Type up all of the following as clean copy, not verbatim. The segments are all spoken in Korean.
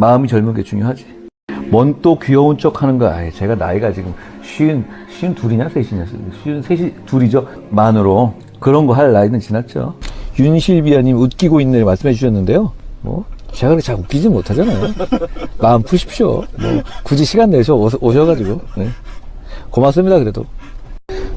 마음이 젊은 게 중요하지. 뭔 또 귀여운 척 하는 거야. 아이, 제가 나이가 지금 쉰 둘이냐, 셋이냐, 셋이 둘이죠. 만으로. 그런 거 할 나이는 지났죠. 윤실비아님 웃기고 있네 말씀해 주셨는데요. 뭐, 제가 그렇게 잘 웃기지 못하잖아요. 마음 푸십시오. 뭐, 굳이 시간 내서 오셔가지고. 네. 고맙습니다, 그래도.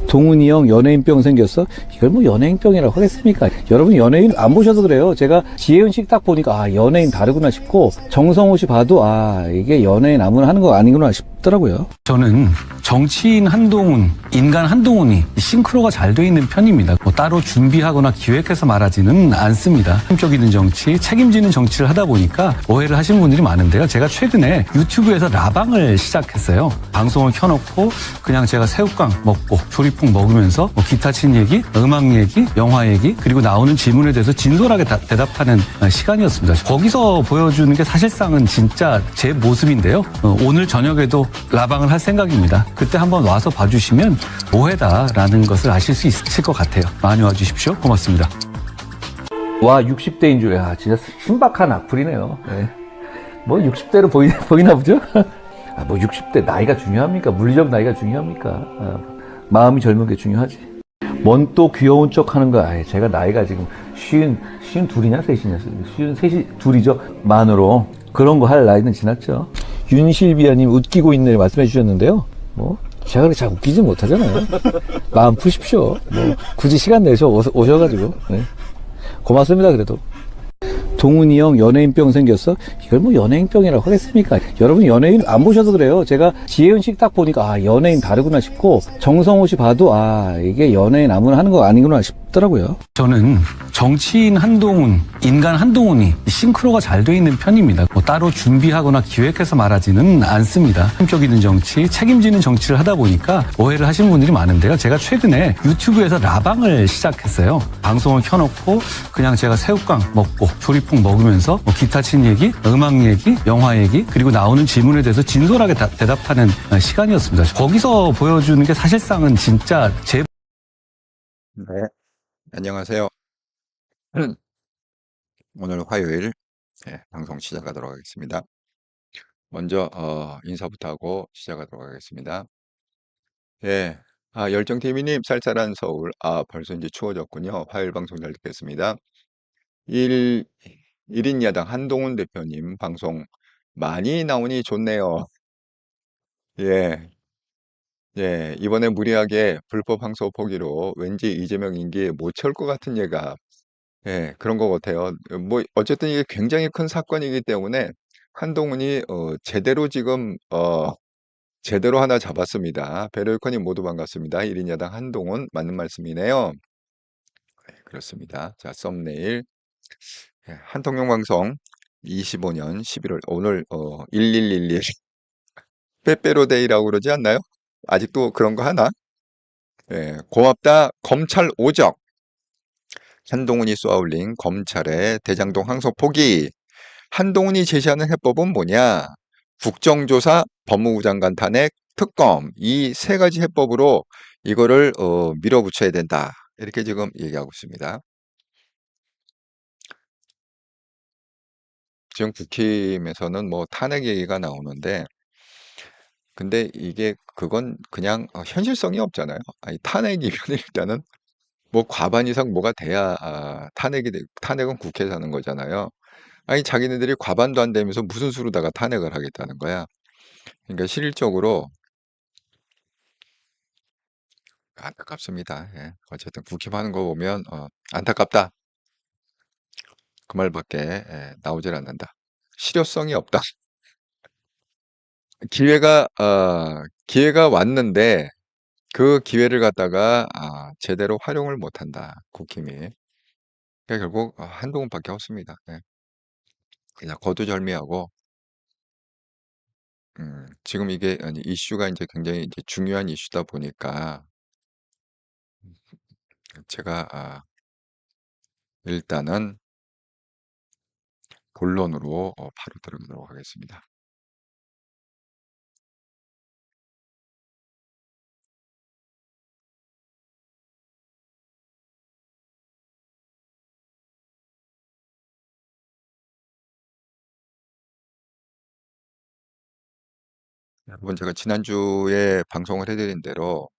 동훈이 형 연예인병 생겼어? 이걸 뭐 연예인병이라고 하겠습니까? 여러분 연예인 안 보셔서 그래요. 제가 지혜은 씨 딱 보니까 아 연예인 다르구나 싶고 정성호 씨 봐도 아 이게 연예인 아무나 하는 거 아니구나 싶더라고요. 저는 정치인 한동훈, 인간 한동훈이 싱크로가 잘 돼 있는 편입니다. 뭐 따로 준비하거나 기획해서 말하지는 않습니다. 품격 있는 정치, 책임지는 정치를 하다 보니까 오해를 하시는 분들이 많은데요. 제가 최근에 유튜브에서 라방을 시작했어요. 방송을 켜놓고 그냥 제가 새우깡 먹고 조리풍 먹으면서 뭐 기타 친 얘기, 음악 얘기, 영화 얘기 그리고 나오는 질문에 대해서 진솔하게 대답하는 시간이었습니다. 거기서 보여주는 게 사실상은 진짜 제 모습인데요. 오늘 저녁에도 라방을 할 생각입니다. 그때 한번 와서 봐주시면 오해다라는 것을 아실 수 있을 것 같아요. 많이 와주십시오. 고맙습니다. 와 60대인 줄, 야 진짜 신박한 악플이네요. 네. 뭐 60대로 보이나 보죠? 아, 뭐 60대 나이가 중요합니까? 물리적 나이가 중요합니까? 아, 마음이 젊은 게 중요하지. 뭔 또 귀여운 척 하는 거야. 아이, 제가 나이가 지금 쉰 둘이냐, 셋이냐, 셋이 둘이죠. 만으로. 그런 거 할 나이는 지났죠. 윤실비아님 웃기고 있네 말씀해 주셨는데요. 뭐, 제가 그렇게 잘 웃기지 못하잖아요. 마음 푸십시오. 뭐, 굳이 시간 내서 오셔가지고. 네. 고맙습니다, 그래도. 동훈이 형 연예인병 생겼어? 이걸 뭐 연예인병이라고 하겠습니까? 여러분 연예인 안 보셔서 그래요. 제가 지혜은 씨 딱 보니까 아 연예인 다르구나 싶고 정성호 씨 봐도 아 이게 연예인 아무나 하는 거 아니구나 싶더라고요. 저는 정치인 한동훈, 인간 한동훈이 싱크로가 잘 돼 있는 편입니다. 뭐 따로 준비하거나 기획해서 말하지는 않습니다. 품격 있는 정치, 책임지는 정치를 하다 보니까 오해를 하시는 분들이 많은데요. 제가 최근에 유튜브에서 라방을 시작했어요. 방송을 켜놓고 그냥 제가 새우깡 먹고 조리풍 먹으면서 뭐 기타 친 얘기, 음악 얘기, 영화 얘기 그리고 나오는 질문에 대해서 진솔하게 대답하는 시간이었습니다. 거기서 보여주는 게 사실상은 진짜 제 네, 안녕하세요. 오늘 화요일 방송 시작하도록 하겠습니다. 먼저 인사부터 하고 시작하도록 하겠습니다. 예, 열정TV님 쌀쌀한 서울. 벌써 이제 추워졌군요. 화요일 방송 잘 듣겠습니다. 1, 일인 야당 한동훈 대표님 방송 많이 나오니 좋네요. 예, 예, 이번에 무리하게 불법 항소 포기로 왠지 이재명 임기에 못 채울 것 같은 예가 예, 그런 것 같아요. 뭐 어쨌든 이게 굉장히 큰 사건이기 때문에 한동훈이 제대로 지금 제대로 하나 잡았습니다. 베르코님 모두 반갑습니다. 1인 야당 한동훈 맞는 말씀이네요. 네, 그렇습니다. 자, 썸네일 한통용 방송 25년 11월 오늘 1111 빼빼로데이라고 그러지 않나요? 아직도 그런 거 하나? 예, 고맙다 검찰 오적 한동훈이 쏘아올린 검찰의 대장동 항소 포기. 한동훈이 제시하는 해법은 뭐냐? 국정조사, 법무부 장관 탄핵, 특검 이 세 가지 해법으로 이거를 밀어붙여야 된다. 이렇게 지금 얘기하고 있습니다. 지금 국힘에서는 뭐 탄핵 얘기가 나오는데 근데 이게 그건 그냥 현실성이 없잖아요. 아니 탄핵이면 일단은 뭐 과반 이상 뭐가 돼야 탄핵은 국회에서 하는 거잖아요. 아니 자기네들이 과반도 안 되면서 무슨 수로다가 탄핵을 하겠다는 거야. 그러니까 실질적으로 안타깝습니다. 예. 어쨌든 국힘하는 거 보면 안타깝다. 그 말밖에 나오질 않는다. 실효성이 없다. 기회가 왔는데 그 기회를 갖다가 제대로 활용을 못한다. 국힘이. 그러니까 결국 한동훈밖에 없습니다. 예. 그냥 거두절미하고 지금 이게 아니, 이슈가 이제 굉장히 이제 중요한 이슈다 보니까 제가 일단은 본론으로 바로 들어가도록 하겠습니다. 여러분, 제가 지난주에 방송을 해드린 대로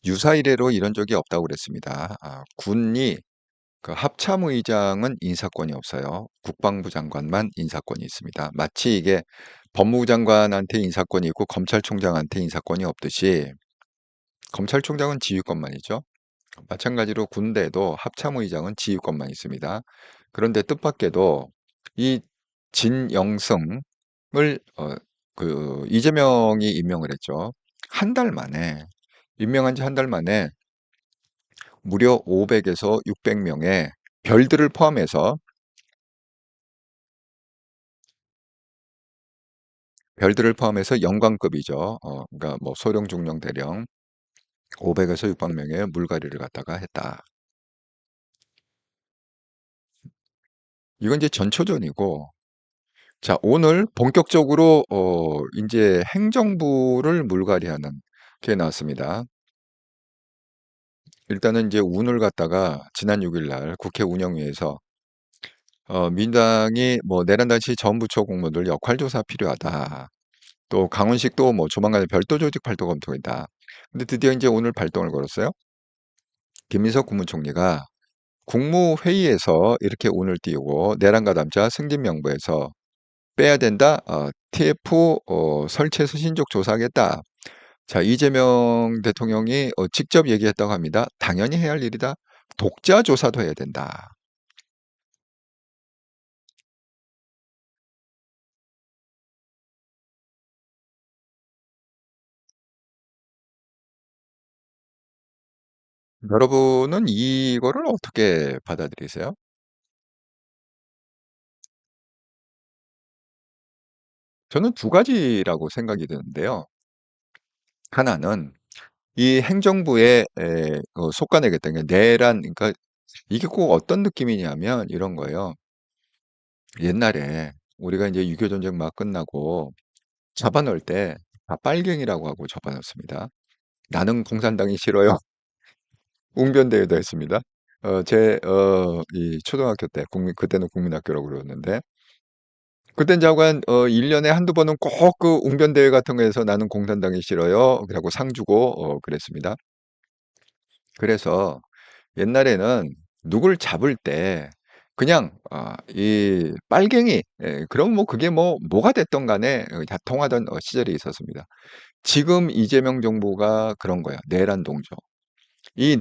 유사 이래로 이런 적이 없다고 그랬습니다. 군이 그 합참의장은 인사권이 없어요. 국방부 장관만 인사권이 있습니다. 마치 이게 법무부 장관한테 인사권이 있고 검찰총장한테 인사권이 없듯이 검찰총장은 지휘권만이죠. 마찬가지로 군대도 합참의장은 지휘권만 있습니다. 그런데 뜻밖에도 이 진영승을 이재명이 임명을 했죠. 한 달 만에 임명한 지 한 달 만에 무려 500에서 600명의 별들을 포함해서 영관급이죠. 그러니까 뭐 소령, 중령, 대령 500에서 600명의 물갈이를 갖다가 했다. 이건 이제 전초전이고, 자, 오늘 본격적으로 이제 행정부를 물갈이하는 게 나왔습니다. 일단은 이제 운을 갖다가 지난 6일 날 국회 운영위에서 민당이 뭐 내란당시 전 부처 공무원들 역할조사 필요하다. 또 강훈식도 뭐 조만간에 별도 조직 발도 검토했다. 근데 드디어 이제 오늘 발동을 걸었어요. 김민석 국무총리가 국무회의에서 이렇게 운을 띄우고 내란 가담자 승진 명부에서 빼야 된다. TF 설치해서 신족 조사하겠다. 자, 이재명 대통령이 직접 얘기했다고 합니다. 당연히 해야 할 일이다. 독자 조사도 해야 된다. 여러분은 이거를 어떻게 받아들이세요? 저는 두 가지라고 생각이 드는데요. 하나는 이 행정부에 속아내겠다는 게 내란, 그러니까 이게 꼭 어떤 느낌이냐면 이런 거예요. 옛날에 우리가 이제 6.25 전쟁 막 끝나고 잡아놓을 때 다 빨갱이라고 하고 잡아놓습니다. 나는 공산당이 싫어요. 웅변대회도 했습니다. 이 초등학교 때, 그때는 국민학교라고 그러는데, 그땐 자관, 1년에 한두 번은 꼭 그 웅변대회 같은 거에서 나는 공산당이 싫어요. 그러고 상 주고, 그랬습니다. 그래서 옛날에는 누굴 잡을 때 그냥 이 빨갱이 그럼 뭐 그게 뭐가 됐던 간에 다 통하던 시절이 있었습니다. 지금 이재명 정부가 그런 거야. 내란 동조. 이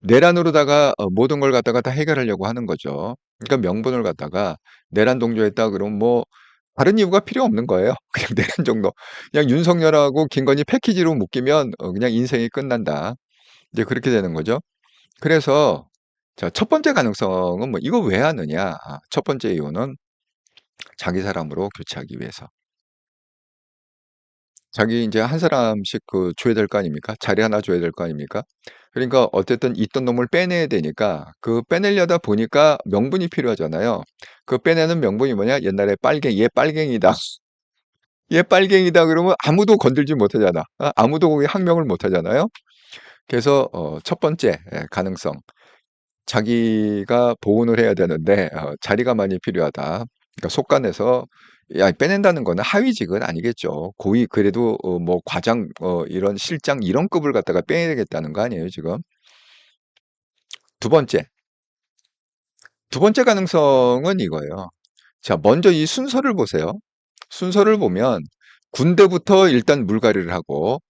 내란으로다가 모든 걸 갖다가 다 해결하려고 하는 거죠. 그러니까 명분을 갖다가 내란 동조했다 그러면 뭐 다른 이유가 필요 없는 거예요. 그냥 내란 정도. 그냥 윤석열하고 김건희 패키지로 묶이면 그냥 인생이 끝난다. 이제 그렇게 되는 거죠. 그래서 자, 첫 번째 가능성은 뭐 이거 왜 하느냐? 첫 번째 이유는 자기 사람으로 교체하기 위해서. 자기 이제 한 사람씩 줘야 될 거 아닙니까? 자리 하나 줘야 될 거 아닙니까? 그러니까 어쨌든 있던 놈을 빼내야 되니까 그 빼내려다 보니까 명분이 필요하잖아요. 그 빼내는 명분이 뭐냐? 옛날에 얘 빨갱이다. 얘 빨갱이다 그러면 아무도 건들지 못하잖아. 아무도 거기 항명을 못하잖아요. 그래서 첫 번째 가능성. 자기가 보온을 해야 되는데 자리가 많이 필요하다. 그러니까 속간에서 야, 빼낸다는 거는 하위직은 아니겠죠. 고위 그래도 뭐 과장 이런 실장 이런 급을 갖다가 빼내겠다는 거 아니에요, 지금. 두 번째. 두 번째 가능성은 이거예요. 자, 먼저 이 순서를 보세요. 순서를 보면 군대부터 일단 물갈이를 하고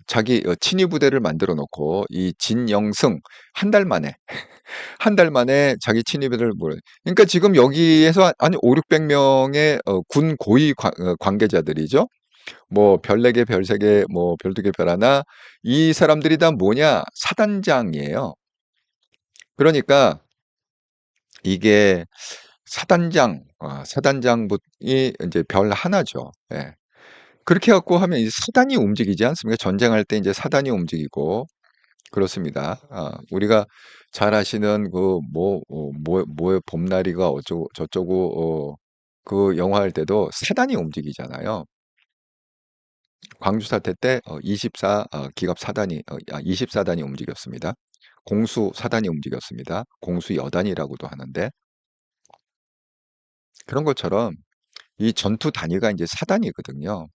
자기 친위 부대를 만들어 놓고 이 진영승 한 달 만에 한 달 만에 자기 친위부대를 그러니까 지금 여기에서 한 5, 600명의 군 고위 관계자들이죠. 뭐 별 4개, 별 3개, 뭐 별 2개, 별 하나 이 사람들이 다 뭐냐? 사단장이에요. 그러니까 이게 사단장이 이제 별 하나죠. 예. 그렇게 갖고 하면 이제 사단이 움직이지 않습니까? 전쟁할 때 이제 사단이 움직이고 그렇습니다. 우리가 잘 아시는 뭐의 봄나리가 어쩌고 저쩌고 그 영화 할 때도 사단이 움직이잖아요. 광주 사태 때 24 기갑 사단이 24단이 움직였습니다. 공수 사단이 움직였습니다. 공수 여단이라고도 하는데 그런 것처럼 이 전투 단위가 이제 사단이거든요.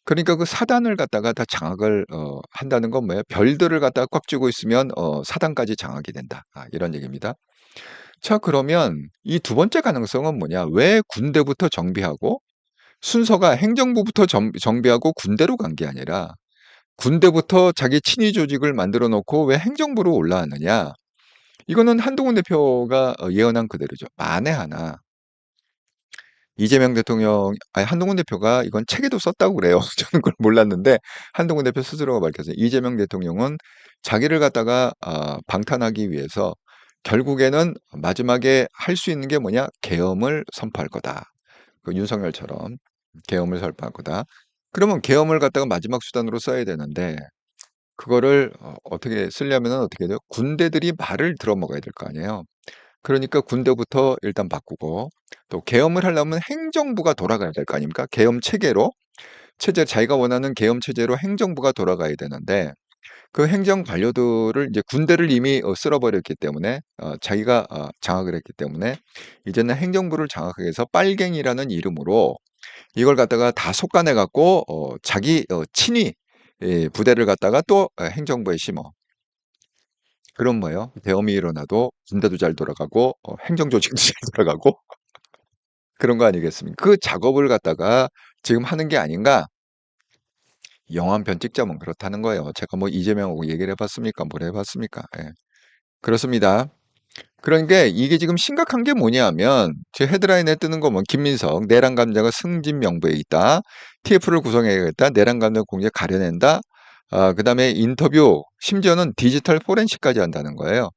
그러니까 그 사단을 갖다가 다 장악을 한다는 건 뭐예요? 별들을 갖다가 꽉 쥐고 있으면 사단까지 장악이 된다. 이런 얘기입니다. 자, 그러면 이 두 번째 가능성은 뭐냐? 왜 군대부터 정비하고 순서가 행정부부터 정비하고 군대로 간 게 아니라 군대부터 자기 친위 조직을 만들어 놓고 왜 행정부로 올라왔느냐? 이거는 한동훈 대표가 예언한 그대로죠. 만에 하나 이재명 대통령, 아니 한동훈 대표가 이건 책에도 썼다고 그래요. 저는 그걸 몰랐는데 한동훈 대표 스스로가 밝혔어요. 이재명 대통령은 자기를 갖다가 방탄하기 위해서 결국에는 마지막에 할 수 있는 게 뭐냐? 계엄을 선포할 거다. 그 윤석열처럼 계엄을 선포할 거다. 그러면 계엄을 갖다가 마지막 수단으로 써야 되는데 그거를 어떻게 쓰려면은 어떻게 돼요? 군대들이 말을 들어먹어야 될 거 아니에요. 그러니까 군대부터 일단 바꾸고 또 계엄을 하려면 행정부가 돌아가야 될 거 아닙니까? 계엄 체계로 자기가 원하는 계엄 체제로 행정부가 돌아가야 되는데 그 행정 관료들을 이제 군대를 이미 쓸어버렸기 때문에 자기가 장악을 했기 때문에 이제는 행정부를 장악하기 위해서 빨갱이라는 이름으로 이걸 갖다가 다 속아내 갖고 자기 친위 부대를 갖다가 또 행정부에 심어. 그럼 뭐예요? 계엄이 일어나도 군대도 잘 돌아가고 행정 조직도 잘 돌아가고 그런 거 아니겠습니까? 그 작업을 갖다가 지금 하는 게 아닌가? 영화 한 편 찍자면 그렇다는 거예요. 제가 뭐 이재명하고 얘기를 해 봤습니까? 뭘 해 봤습니까? 예. 그렇습니다. 그러니까 이게 지금 심각한 게 뭐냐면 제 헤드라인에 뜨는 거 뭐 김민석 내란 감자가 승진 명부에 있다. TF를 구성해야겠다. 내란 감자 공개 가려낸다. 그다음에 인터뷰 심지어는 디지털 포렌식까지 한다는 거예요.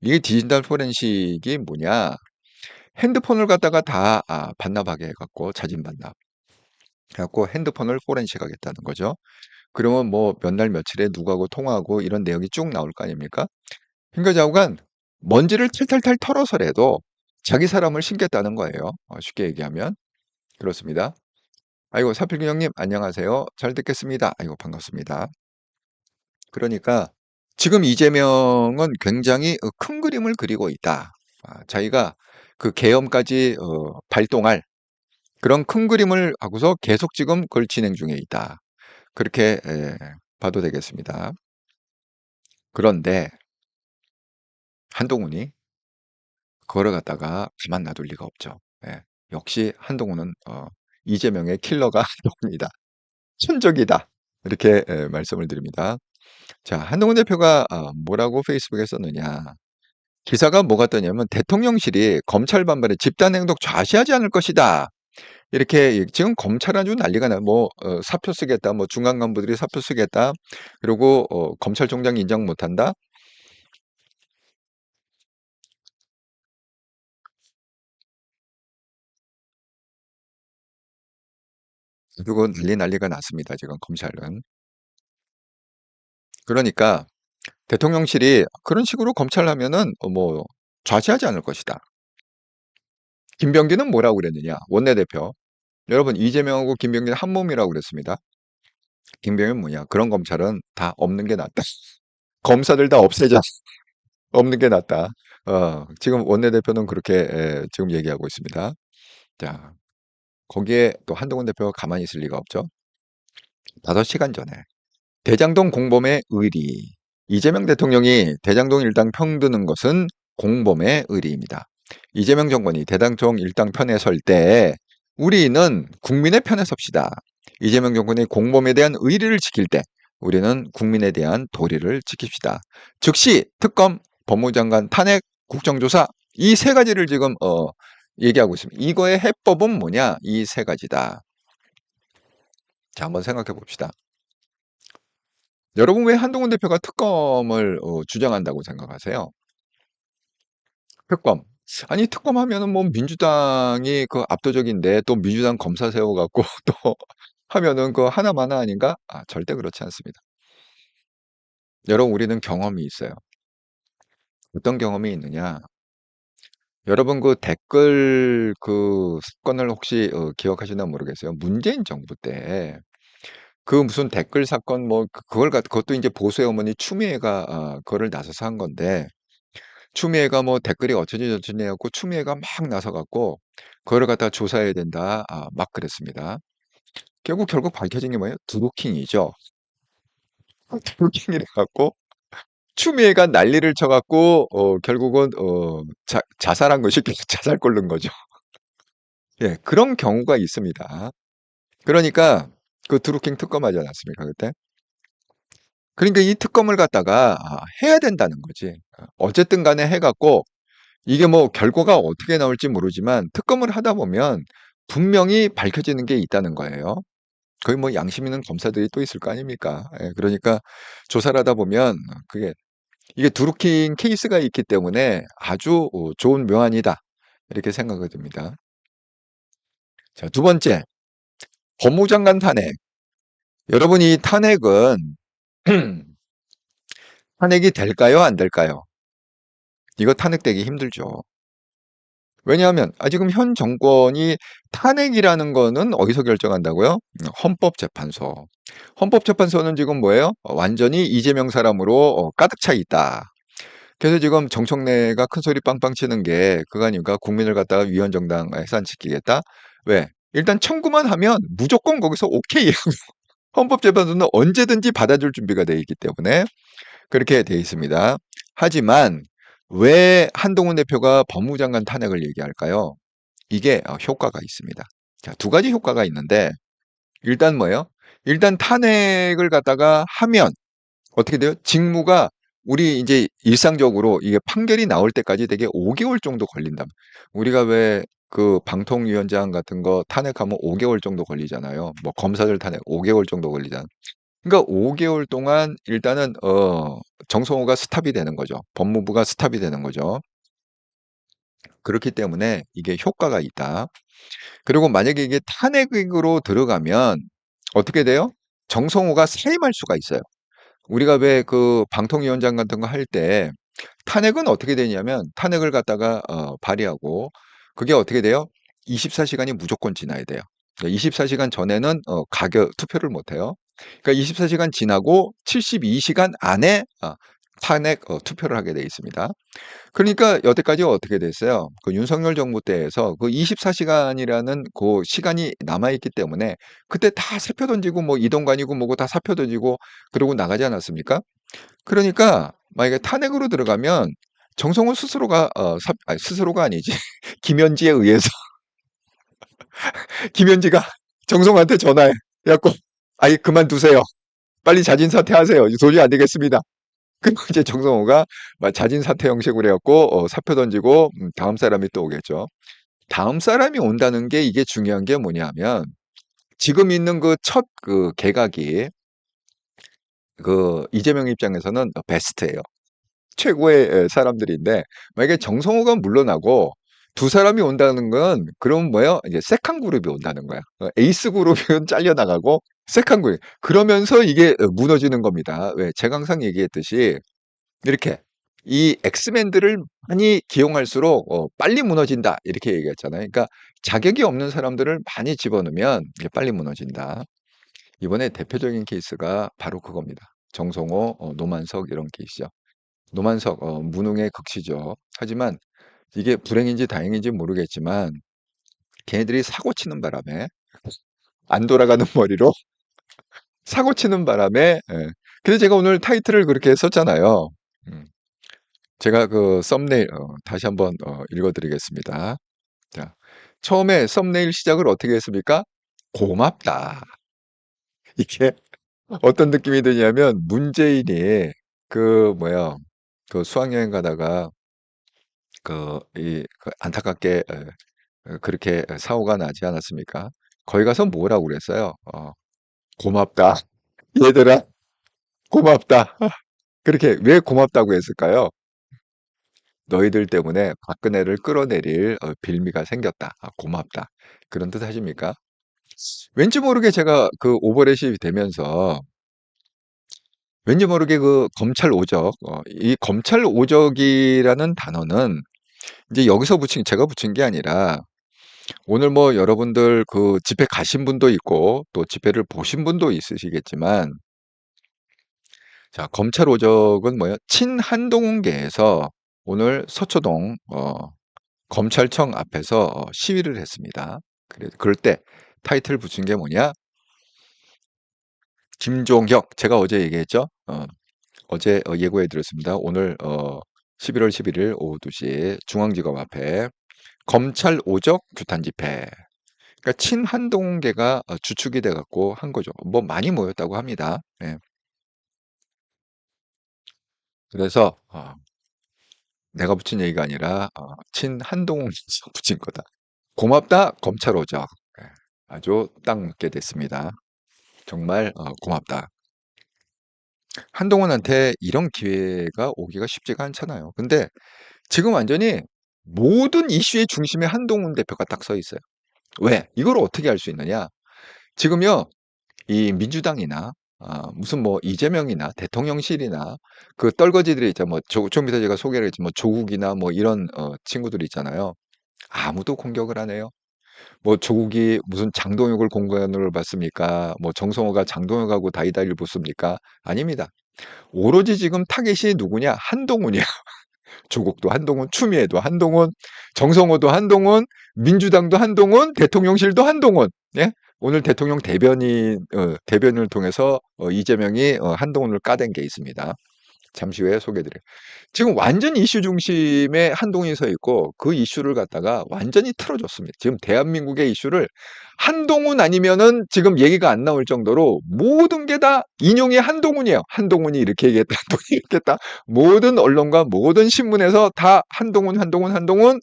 이게 디지털 포렌식이 뭐냐? 핸드폰을 갖다가 다 반납하게 해 갖고 자진 반납. 해 갖고 핸드폰을 포렌식 하겠다는 거죠. 그러면 뭐 몇 날 며칠에 누구하고 통화하고 이런 내역이 쭉 나올 거 아닙니까? 그러니까 좌우간 먼지를 탈탈탈 털어서라도 자기 사람을 신겠다는 거예요. 쉽게 얘기하면. 그렇습니다. 아이고, 사필균 형님, 안녕하세요. 잘 듣겠습니다. 아이고, 반갑습니다. 그러니까 지금 이재명은 굉장히 큰 그림을 그리고 있다. 자기가 그 계엄까지 발동할 그런 큰 그림을 하고서 계속 지금 그걸 진행 중에 있다. 그렇게 봐도 되겠습니다. 그런데 한동훈이 그거를 갖다가 가만 놔둘 리가 없죠. 예. 역시 한동훈은 이재명의 킬러가 한동훈이다. 천적이다. 이렇게 말씀을 드립니다. 자, 한동훈 대표가 뭐라고 페이스북에 썼느냐. 기사가 뭐가 뜨냐면 대통령실이 검찰 반발에 집단 행동 좌시하지 않을 것이다. 이렇게 지금 검찰 아주 난리가 나. 뭐 사표 쓰겠다. 뭐 중간 간부들이 사표 쓰겠다. 그리고 검찰총장 인정 못한다. 그리고 난리가 났습니다. 지금 검찰은. 그러니까 대통령실이 그런 식으로 검찰하면은 뭐 좌시하지 않을 것이다. 김병기는 뭐라고 그랬느냐? 원내대표. 여러분 이재명하고 김병기는 한 몸이라고 그랬습니다. 김병기는 뭐냐? 그런 검찰은 다 없는 게 낫다. 검사들 다 없애자. 없는 게 낫다. 지금 원내대표는 그렇게 지금 얘기하고 있습니다. 자, 거기에 또 한동훈 대표가 가만히 있을 리가 없죠. 5시간 전에 대장동 공범의 의리. 이재명 대통령이 대장동 일당 평드는 것은 공범의 의리입니다. 이재명 정권이 대장동 일당 편에 설 때 우리는 국민의 편에 섭시다. 이재명 정권이 공범에 대한 의리를 지킬 때 우리는 국민에 대한 도리를 지킵시다. 즉시 특검, 법무장관 탄핵, 국정조사 이 세 가지를 지금 얘기하고 있습니다. 이거의 해법은 뭐냐? 이 세 가지다. 자, 한번 생각해 봅시다. 여러분 왜 한동훈 대표가 특검을 주장한다고 생각하세요? 특검. 아니 특검하면은 뭐 민주당이 그 압도적인데 또 민주당 검사 세워 갖고 또 하면은 그 하나마나 아닌가? 절대 그렇지 않습니다. 여러분 우리는 경험이 있어요. 어떤 경험이 있느냐? 여러분 그 댓글 그 사건을 혹시 기억하시나 모르겠어요. 문재인 정부 때 그 무슨 댓글 사건 뭐 그것도 이제 보수의 어머니 추미애가 그거를 나서서 한 건데 추미애가 뭐 댓글이 어쩌니 저쩌니 해 갖고 추미애가 막 나서 갖고 그거를 갖다가 조사해야 된다. 막 그랬습니다. 결국 밝혀진 게 뭐예요? 드루킹이죠. 드루킹이래 갖고 추미애가 난리를 쳐 갖고 결국은 자살한 것이 자살 꼴른 거죠. 예, 그런 경우가 있습니다. 그러니까 그 드루킹 특검하지 않았습니까, 그때? 그러니까 이 특검을 갖다가 해야 된다는 거지. 어쨌든 간에 해 갖고 이게 뭐 결과가 어떻게 나올지 모르지만 특검을 하다 보면 분명히 밝혀지는 게 있다는 거예요. 거기 뭐 양심 있는 검사들이 또 있을 거 아닙니까? 예, 그러니까 조사를 하다 보면 이게 드루킹 케이스가 있기 때문에 아주 좋은 묘안이다. 이렇게 생각이 듭니다. 자, 두 번째, 법무장관 탄핵. 여러분, 이 탄핵은 탄핵이 될까요? 안 될까요? 이거 탄핵되기 힘들죠. 왜냐하면 지금 현 정권이 탄핵이라는 거는 어디서 결정한다고요? 헌법재판소. 헌법재판소는 지금 뭐예요? 완전히 이재명 사람으로 가득 차 있다. 그래서 지금 정청래가 큰 소리 빵빵 치는 게 그거 아닙니까? 국민을 갖다가 위헌정당 해산시키겠다? 왜? 일단 청구만 하면 무조건 거기서 오케이. 헌법재판소는 언제든지 받아줄 준비가 돼 있기 때문에 그렇게 돼 있습니다. 하지만 왜 한동훈 대표가 법무장관 탄핵을 얘기할까요? 이게 효과가 있습니다. 자, 두 가지 효과가 있는데 일단 뭐예요? 일단 탄핵을 갖다가 하면 어떻게 돼요? 직무가 우리 이제 일상적으로 이게 판결이 나올 때까지 되게 5개월 정도 걸린다. 우리가 왜 그 방통위원장 같은 거 탄핵하면 5개월 정도 걸리잖아요. 뭐 검사들 탄핵 5개월 정도 걸리잖아요. 그러니까 5개월 동안 일단은 정성호가 스탑이 되는 거죠. 법무부가 스탑이 되는 거죠. 그렇기 때문에 이게 효과가 있다. 그리고 만약에 이게 탄핵으로 들어가면 어떻게 돼요? 정성호가 사임할 수가 있어요. 우리가 왜 그 방통위원장 같은 거 할 때 탄핵은 어떻게 되냐면 탄핵을 갖다가 발의하고 그게 어떻게 돼요? 24시간이 무조건 지나야 돼요. 24시간 전에는 가결 투표를 못 해요. 그러니까 24시간 지나고 72시간 안에 탄핵 투표를 하게 돼 있습니다. 그러니까 여태까지 어떻게 됐어요? 그 윤석열 정부 때에서 그 24시간이라는 그 시간이 남아 있기 때문에 그때 다 사표 던지고 뭐 이동관이고 뭐고 다 사표 던지고 그러고 나가지 않았습니까? 그러니까 만약에 탄핵으로 들어가면 정성호 스스로가 스스로가 아니지. 김현지에 의해서 김현지가 정성호한테 전화해. 갖고 아이 그만두세요. 빨리 자진 사퇴하세요. 도저히 안 되겠습니다. 그럼 이제 정성호가 자진 사퇴 형식으로 해 갖고 사표 던지고 다음 사람이 또 오겠죠. 다음 사람이 온다는 게 이게 중요한 게 뭐냐면 지금 있는 그 첫 그 개각이 그 이재명 입장에서는 베스트예요. 최고의 사람들인데 만약에 정성호가 물러나고 두 사람이 온다는 건 그럼 뭐예요? 이제 세컨 그룹이 온다는 거야. 에이스 그룹은 잘려나가고 세컨 그룹. 그러면서 이게 무너지는 겁니다. 왜? 제가 항상 얘기했듯이 이렇게 이 엑스맨들을 많이 기용할수록 빨리 무너진다. 이렇게 얘기했잖아요. 그러니까 자격이 없는 사람들을 많이 집어넣으면 이게 빨리 무너진다. 이번에 대표적인 케이스가 바로 그겁니다. 정성호, 노만석 이런 케이스죠. 노만석 무능의 극치죠. 하지만 이게 불행인지 다행인지 모르겠지만 걔네들이 사고 치는 바람에 안 돌아가는 머리로 사고 치는 바람에 그래서 제가 오늘 타이틀을 그렇게 썼잖아요. 음, 제가 그 썸네일 다시 한번 읽어드리겠습니다. 자, 처음에 썸네일 시작을 어떻게 했습니까? 고맙다. 이게 어떤 느낌이 드냐면 문재인이 그 뭐야 그 수학여행 가다가 그 안타깝게 그렇게 사고가 나지 않았습니까? 거기 가서 뭐라고 그랬어요? 고맙다. 얘들아, 고맙다. 그렇게 왜 고맙다고 했을까요? 너희들 때문에 박근혜를 끌어내릴 빌미가 생겼다. 고맙다. 그런 뜻 하십니까? 왠지 모르게 제가 그 오버랩이 되면서 왠지 모르게 그 검찰 오적, 이 검찰 오적이라는 단어는 이제 여기서 제가 붙인 게 아니라 오늘 뭐 여러분들 그 집회 가신 분도 있고 또 집회를 보신 분도 있으시겠지만 자, 검찰 오적은 뭐예요? 친한동훈계에서 오늘 서초동 검찰청 앞에서 시위를 했습니다. 그럴 때 타이틀 붙인 게 뭐냐? 김종혁, 제가 어제 얘기했죠? 어제 예고해 드렸습니다. 오늘 11월 11일 오후 2시 중앙지검 앞에 검찰 오적 규탄 집회. 그러니까 친한동계가 주축이 돼 갖고 한 거죠. 뭐 많이 모였다고 합니다. 예. 그래서 내가 붙인 얘기가 아니라 친한동에서 붙인 거다. 고맙다 검찰 오적. 예. 아주 딱 묻게 됐습니다. 정말 고맙다. 한동훈한테 이런 기회가 오기가 쉽지가 않잖아요. 근데 지금 완전히 모든 이슈의 중심에 한동훈 대표가 딱 서 있어요. 왜? 이걸 어떻게 알 수 있느냐? 지금요, 이 민주당이나 무슨 뭐 이재명이나 대통령실이나 그 떨거지들이 있잖아요. 뭐 좀 이따 제가 소개를 했지만 뭐 조국이나 뭐 이런 친구들이 있잖아요. 아무도 공격을 안 해요. 뭐 조국이 무슨 장동혁을 공격을 받습니까? 뭐 정성호가 장동혁하고 다이다이를 붙습니까? 아닙니다. 오로지 지금 타겟이 누구냐? 한동훈이야. 조국도 한동훈, 추미애도 한동훈, 정성호도 한동훈, 민주당도 한동훈, 대통령실도 한동훈. 예? 오늘 대통령 대변을 통해서 이재명이 한동훈을 까댄 게 있습니다. 잠시 후에 소개드려요. 지금 완전 이슈 중심에 한동훈이 서 있고 그 이슈를 갖다가 완전히 틀어줬습니다. 지금 대한민국의 이슈를 한동훈 아니면은 지금 얘기가 안 나올 정도로 모든 게 다 인용이 한동훈이에요. 한동훈이 이렇게 얘기했다, 한동훈이 이렇게 했다. 모든 언론과 모든 신문에서 다 한동훈, 한동훈, 한동훈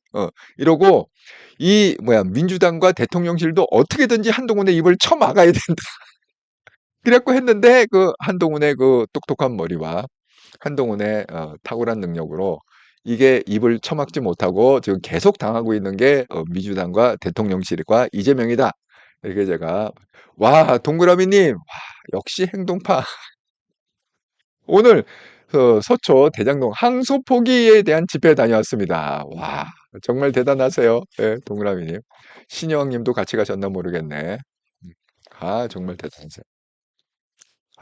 이러고 이 뭐야 민주당과 대통령실도 어떻게든지 한동훈의 입을 쳐막아야 된다. 그래갖고 했는데 그 한동훈의 그 똑똑한 머리와 한동훈의 탁월한 능력으로 이게 입을 처막지 못하고 지금 계속 당하고 있는 게 민주당과 대통령실과 이재명이다. 이렇게 제가 와 동그라미님 와, 역시 행동파. 오늘 서초 대장동 항소포기에 대한 집회 다녀왔습니다. 와 정말 대단하세요. 예, 동그라미님. 신여왕님도 같이 가셨나 모르겠네. 정말 대단하세요.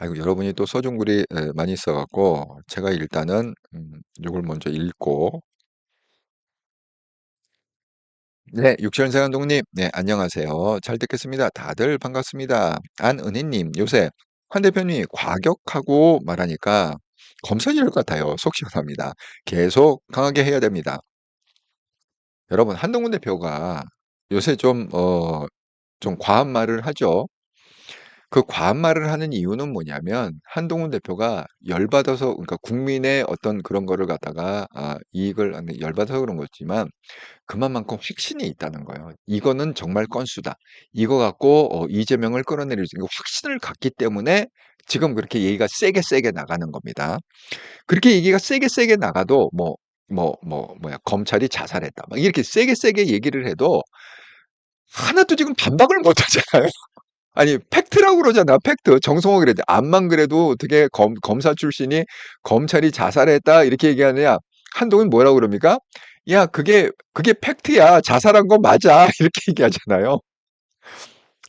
아이고 여러분이 또 서중글이 많이 있어 갖고 제가 일단은 요걸 먼저 읽고 네, 육천세 감독님, 네, 안녕하세요. 잘 듣겠습니다. 다들 반갑습니다. 안은희님, 요새 한 대표님이 과격하고 말하니까 검사일 것 같아요. 속 시원합니다. 계속 강하게 해야 됩니다. 여러분, 한동훈 대표가 요새 좀 과한 말을 하죠. 그 과한 말을 하는 이유는 뭐냐면 한동훈 대표가 열받아서 그러니까 국민의 어떤 그런 거를 갖다가 이익을 열받아서 그런 거지만 그만큼 확신이 있다는 거예요. 이거는 정말 건수다. 이거 갖고 이재명을 끌어내릴 수 있는 확신을 갖기 때문에 지금 그렇게 얘기가 세게 나가는 겁니다. 그렇게 얘기가 세게 나가도 뭐야 검찰이 자살했다. 막 이렇게 세게 얘기를 해도 하나도 지금 반박을 못 하잖아요. 아니 팩트라고 그러잖아. 팩트. 정성호 그랬지. 암만 그래도 어떻게 검사 출신이 검찰이 자살했다 이렇게 얘기하느냐. 한동훈 뭐라고 그럽니까? 야 그게 팩트야. 자살한 거 맞아. 이렇게 얘기하잖아요.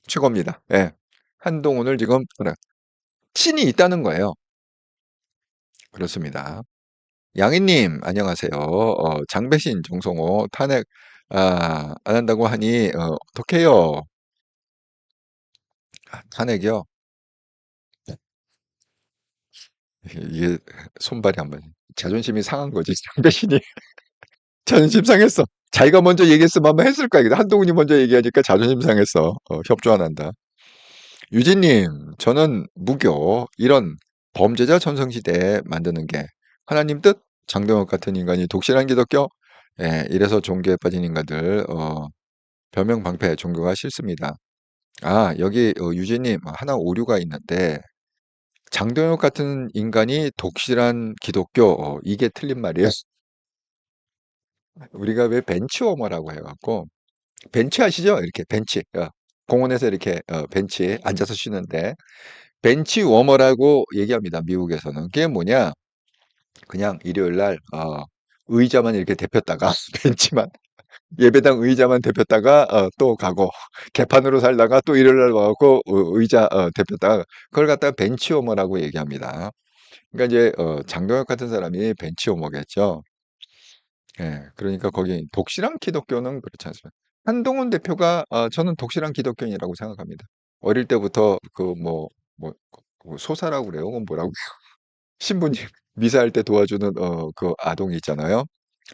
최고입니다. 예. 한동훈을 지금 친이 있다는 거예요. 그렇습니다. 양희님 안녕하세요. 장배신 정성호 탄핵 안 한다고 하니 어떡해요. 탄핵이요? 이게 손발이 한번 자존심이 상한 거지. 장배신이 자존심 상했어. 자기가 먼저 얘기했으면 한번 했을 거야. 근데 한동훈이 먼저 얘기하니까 자존심 상했어. 협조 안 한다. 유진님, 저는 무교 이런 범죄자 전성시대 만드는 게 하나님 뜻? 장동혁 같은 인간이 독실한 기독교? 예, 이래서 종교에 빠진 인간들 변명 방패 종교가 싫습니다. 여기 유진님 하나 오류가 있는데 장동혁 같은 인간이 독실한 기독교 이게 틀린 말이에요. 우리가 왜 벤치워머라고 해갖고 벤치 아시죠? 이렇게 벤치 공원에서 이렇게 벤치에 앉아서 쉬는데 벤치 워머라고 얘기합니다. 미국에서는 그게 뭐냐? 그냥 일요일 날 의자만 이렇게 대폈다가 벤치만 예배당 의자만 대폈다가 또 가고 개판으로 살다가 또 일요일 날 와갖고 의자 대폈다가 그걸 갖다가 벤치 워머라고 얘기합니다. 그러니까 이제 장동혁 같은 사람이 벤치 워머겠죠. 예, 그러니까 거기 독실한 기독교는 그렇지 않습니다. 한동훈 대표가 저는 독실한 기독교인이라고 생각합니다. 어릴 때부터 그 소사라고 그래요. 그건 뭐라고 신부님 미사할 때 도와주는 그 아동이 있잖아요.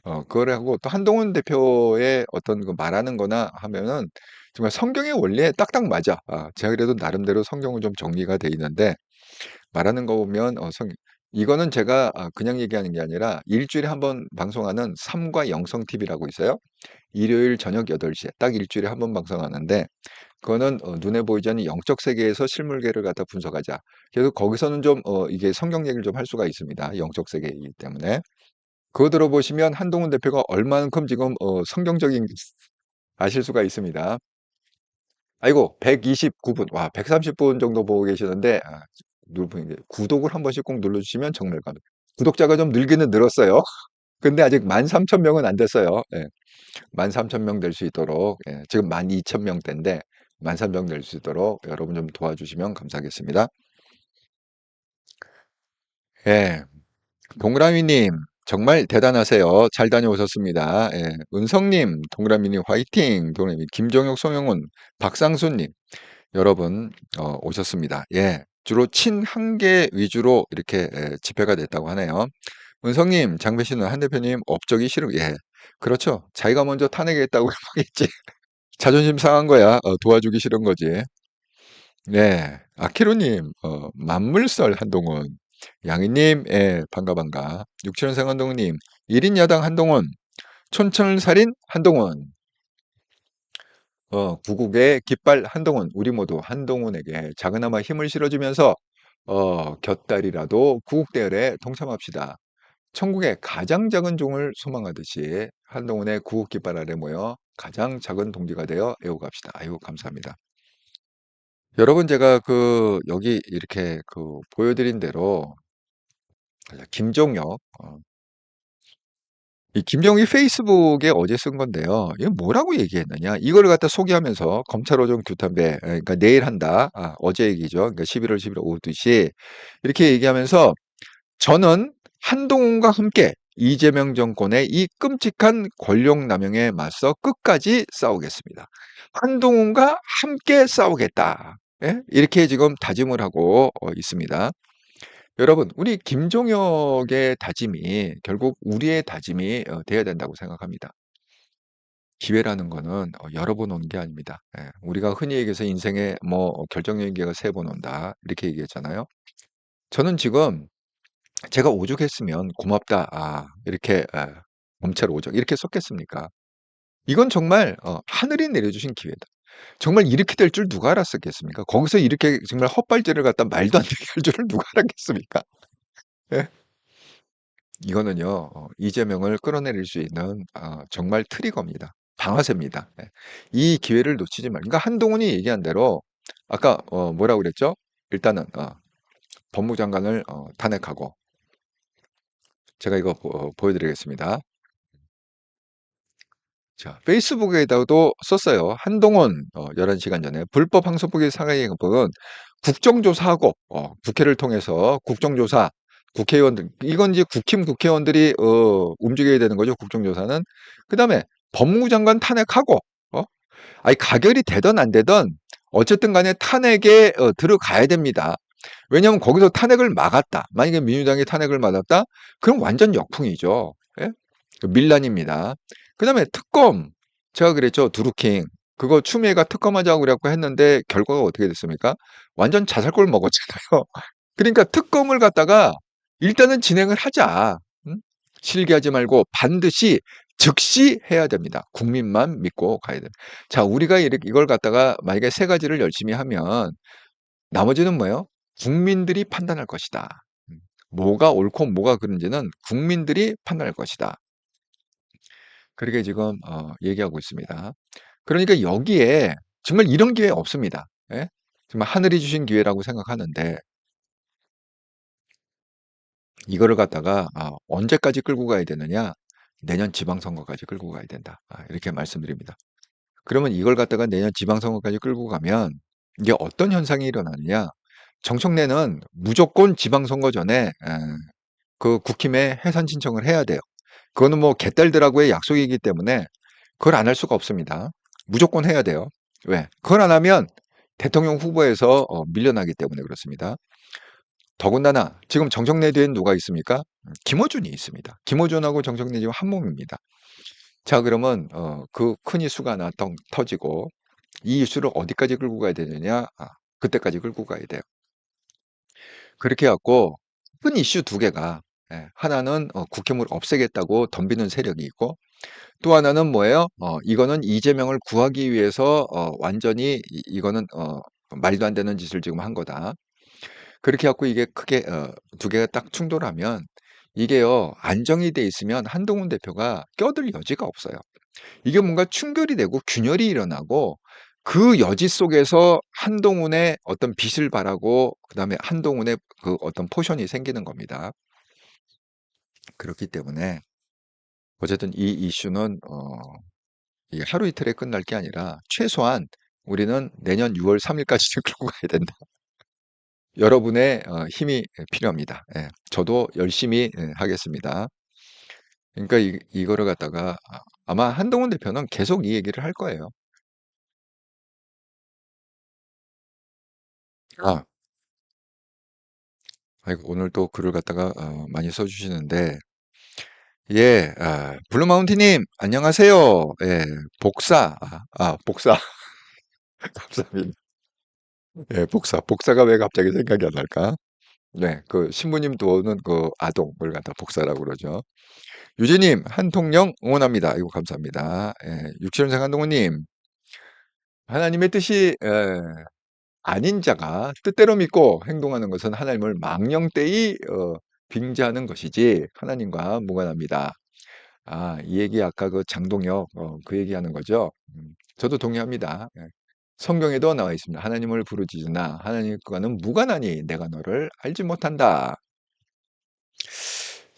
그거를 하고 또 한동훈 대표의 어떤 그 말하는 거나 하면은 정말 성경의 원리에 딱딱 맞아. 제가 그래도 나름대로 성경은 좀 정리가 돼 있는데 말하는 거 보면 이거는 제가 그냥 얘기하는 게 아니라 일주일에 한 번 방송하는 삶과 영성 TV라고 있어요. 일요일 저녁 8시에 딱 일주일에 한 번 방송하는데 그거는 눈에 보이지 않는 영적 세계에서 실물계를 갖다 분석하자. 그래서 거기서는 좀 이게 성경 얘기를 좀 할 수가 있습니다. 영적 세계이기 때문에. 그거 들어보시면 한동훈 대표가 얼만큼 지금 성경적인 아실 수가 있습니다. 아이고 129분 와 130분 정도 보고 계시는데 구독을 한 번씩 꼭 눌러주시면 정말 감사합니다. 구독자가 좀 늘기는 늘었어요. 근데 아직 13,000명은 안 됐어요. 예. 13,000명 될 수 있도록 지금 12,000명대인데 13,000명 될 수 있도록 여러분 좀 도와주시면 감사하겠습니다. 예. 동그라미님 정말 대단하세요. 잘 다녀오셨습니다. 예. 은성님, 동그라미님 화이팅! 동그라미 김종혁, 송영훈, 박상수님 여러분 오셨습니다. 예. 주로 친한계 위주로 이렇게 집회가 됐다고 하네요. 은성님, 장배씨는 한 대표님 업적이 싫은 예. 그렇죠. 자기가 먼저 탄핵했다고 하겠지. 자존심 상한 거야. 도와주기 싫은 거지. 네. 아키루님, 만물설 한동훈. 양희님, 예, 반가. 육칠원생 한동훈님, 1인 야당 한동훈, 촌철살인 한동훈, 구국의 깃발 한동훈, 우리 모두 한동훈에게 작은아마 힘을 실어주면서, 곁다리라도 구국대열에 동참합시다. 천국의 가장 작은 종을 소망하듯이 한동훈의 구국 깃발 아래 모여 가장 작은 동지가 되어 애워갑시다. 아이고, 감사합니다. 여러분, 제가 여기 이렇게 보여드린 대로, 김종혁, 이 김정희 페이스북에 어제 쓴 건데요. 이거 뭐라고 얘기했느냐? 이거를 갖다 소개하면서 검찰 오전 규탄배, 그러니까 내일 한다. 어제 얘기죠. 그러니까 11월 11일 오후 2시 이렇게 얘기하면서 저는 한동훈과 함께 이재명 정권의 이 끔찍한 권력 남용에 맞서 끝까지 싸우겠습니다. 한동훈과 함께 싸우겠다. 예? 이렇게 지금 다짐을 하고 있습니다. 여러분, 우리 김종혁의 다짐이 결국 우리의 다짐이 돼야 된다고 생각합니다. 기회라는 거는 여러 번 오는 게 아닙니다. 예, 우리가 흔히 얘기해서 인생에 결정적인 기회가 3번 온다. 이렇게 얘기했잖아요. 저는 지금 제가 오죽했으면 고맙다. 이렇게 검찰 오죽 이렇게 썼겠습니까? 이건 정말 하늘이 내려주신 기회다. 정말 이렇게 될 줄 누가 알았었겠습니까? 거기서 이렇게 정말 헛발질을 갖다 말도 안 되게 할 줄을 누가 알았겠습니까? 예? 이거는요, 이재명을 끌어내릴 수 있는 정말 트리거입니다. 방아쇠입니다. 예. 이 기회를 놓치지 말. 그러니까 한동훈이 얘기한 대로 아까 뭐라고 그랬죠? 일단은 법무장관을 탄핵하고 제가 이거 보여드리겠습니다. 자, 페이스북에다도 썼어요. 한동훈 11시간 전에 불법 항소법의 상하이법은 국정조사하고 국회를 통해서 국정조사 국회의원들 이건 이제 국힘 국회의원들이 움직여야 되는 거죠. 국정조사는 그다음에 법무장관 탄핵하고 아니 가결이 되든 안 되든 어쨌든 간에 탄핵에 들어가야 됩니다. 왜냐하면 거기서 탄핵을 막았다. 만약에 민주당이 탄핵을 막았다, 그럼 완전 역풍이죠. 예? 밀란입니다. 그다음에 특검 제가 그랬죠. 두루킹 그거 추미애가 특검하자고 그래갖고 했는데 결과가 어떻게 됐습니까? 완전 자살골 먹었잖아요. 그러니까 특검을 갖다가 일단은 진행을 하자. 응? 실기하지 말고 반드시 즉시 해야 됩니다. 국민만 믿고 가야 됩니다. 자, 우리가 이걸 갖다가 만약에 3가지를 열심히 하면 나머지는 뭐예요? 국민들이 판단할 것이다. 뭐가 옳고 뭐가 그른지는 국민들이 판단할 것이다. 그렇게 지금 얘기하고 있습니다. 그러니까 여기에 정말 이런 기회 없습니다. 예? 정말 하늘이 주신 기회라고 생각하는데 이거를 갖다가 언제까지 끌고 가야 되느냐? 내년 지방선거까지 끌고 가야 된다. 이렇게 말씀드립니다. 그러면 이걸 갖다가 내년 지방선거까지 끌고 가면 이게 어떤 현상이 일어나느냐? 정청래는 무조건 지방선거 전에 그 국힘에 해산 신청을 해야 돼요. 그거는 뭐 개딸들하고의 약속이기 때문에 그걸 안 할 수가 없습니다. 무조건 해야 돼요. 왜? 그걸 안 하면 대통령 후보에서 밀려나기 때문에 그렇습니다. 더군다나 지금 정청래 뒤엔 누가 있습니까? 김어준이 있습니다. 김어준하고 정청래 지금 한 몸입니다. 자, 그러면 그 큰 이슈가 하나 터지고 이 이슈를 어디까지 끌고 가야 되느냐? 그때까지 끌고 가야 돼요. 그렇게 해 갖고 큰 이슈 두 개가, 하나는 국회의원을 없애겠다고 덤비는 세력이 있고, 또 하나는 뭐예요? 이거는 이재명을 구하기 위해서 완전히 이거는 말도 안 되는 짓을 지금 한 거다. 그렇게 해 갖고 이게 크게 두 개가 딱 충돌하면 이게요, 안정이 돼 있으면 한동훈 대표가 껴들 여지가 없어요. 이게 뭔가 충돌이 되고 균열이 일어나고 그 여지 속에서 한동훈의 어떤 빛을 발하고 그다음에 한동훈의 그 어떤 포션이 생기는 겁니다. 그렇기 때문에 어쨌든 이 이슈는 이게 하루 이틀에 끝날 게 아니라 최소한 우리는 내년 6월 3일까지는 끌고 가야 된다. 여러분의 힘이 필요합니다. 예. 저도 열심히 하겠습니다. 그러니까 이거를 갖다가 아마 한동훈 대표는 계속 이 얘기를 할 거예요. 아, 아이고, 오늘 또 글을 갖다가 많이 써주시는데, 예, 블루마운틴님, 안녕하세요. 예, 복사. 감사합니다. 예, 복사가 왜 갑자기 생각이 안 날까? 네, 그 신부님 도는 그 아동을 갖다 복사라고 그러죠. 유진님, 한통령 응원합니다. 이거 감사합니다. 예, 육칠년생 한동훈님, 하나님의 뜻이 아닌 자가 뜻대로 믿고 행동하는 것은 하나님을 망령되이 빙자하는 것이지 하나님과 무관합니다. 이 얘기 아까 그 장동혁 그 얘기하는 거죠. 저도 동의합니다. 예. 성경에도 나와 있습니다. 하나님을 부르짖으나 하나님과는 무관하니 내가 너를 알지 못한다.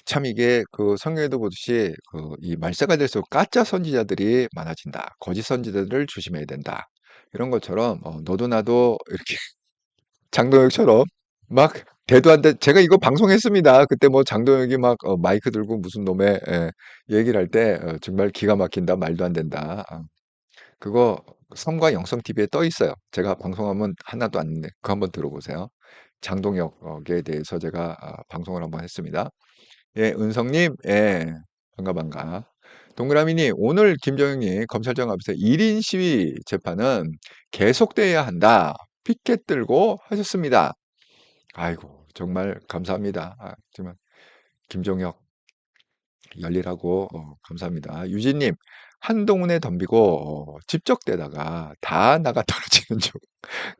참 이게 그 성경에도 보듯이 그 이 말세가 될수록 가짜 선지자들이 많아진다. 거짓 선지자들을 조심해야 된다. 이런 것처럼 너도 나도 이렇게 장동혁처럼 막 대도 안 돼. 제가 이거 방송했습니다. 그때 뭐 장동혁이 막 마이크 들고 무슨 놈의 얘기를 할 때 정말 기가 막힌다. 말도 안 된다. 그거 섬과 영성 TV에 떠 있어요. 제가 방송하면 하나도 안 돼. 그거 한번 들어보세요. 장동혁에 대해서 제가 방송을 한번 했습니다. 예, 은성님, 예, 반가. 동그라미님, 오늘 김정은이 검찰청 앞에서 1인 시위 재판은 계속돼야 한다. 피켓 들고 하셨습니다. 아이고, 정말 감사합니다. 정말 김종혁 열일하고 감사합니다. 유진님, 한동훈에 덤비고 집적되다가 다 나가 떨어지는 중.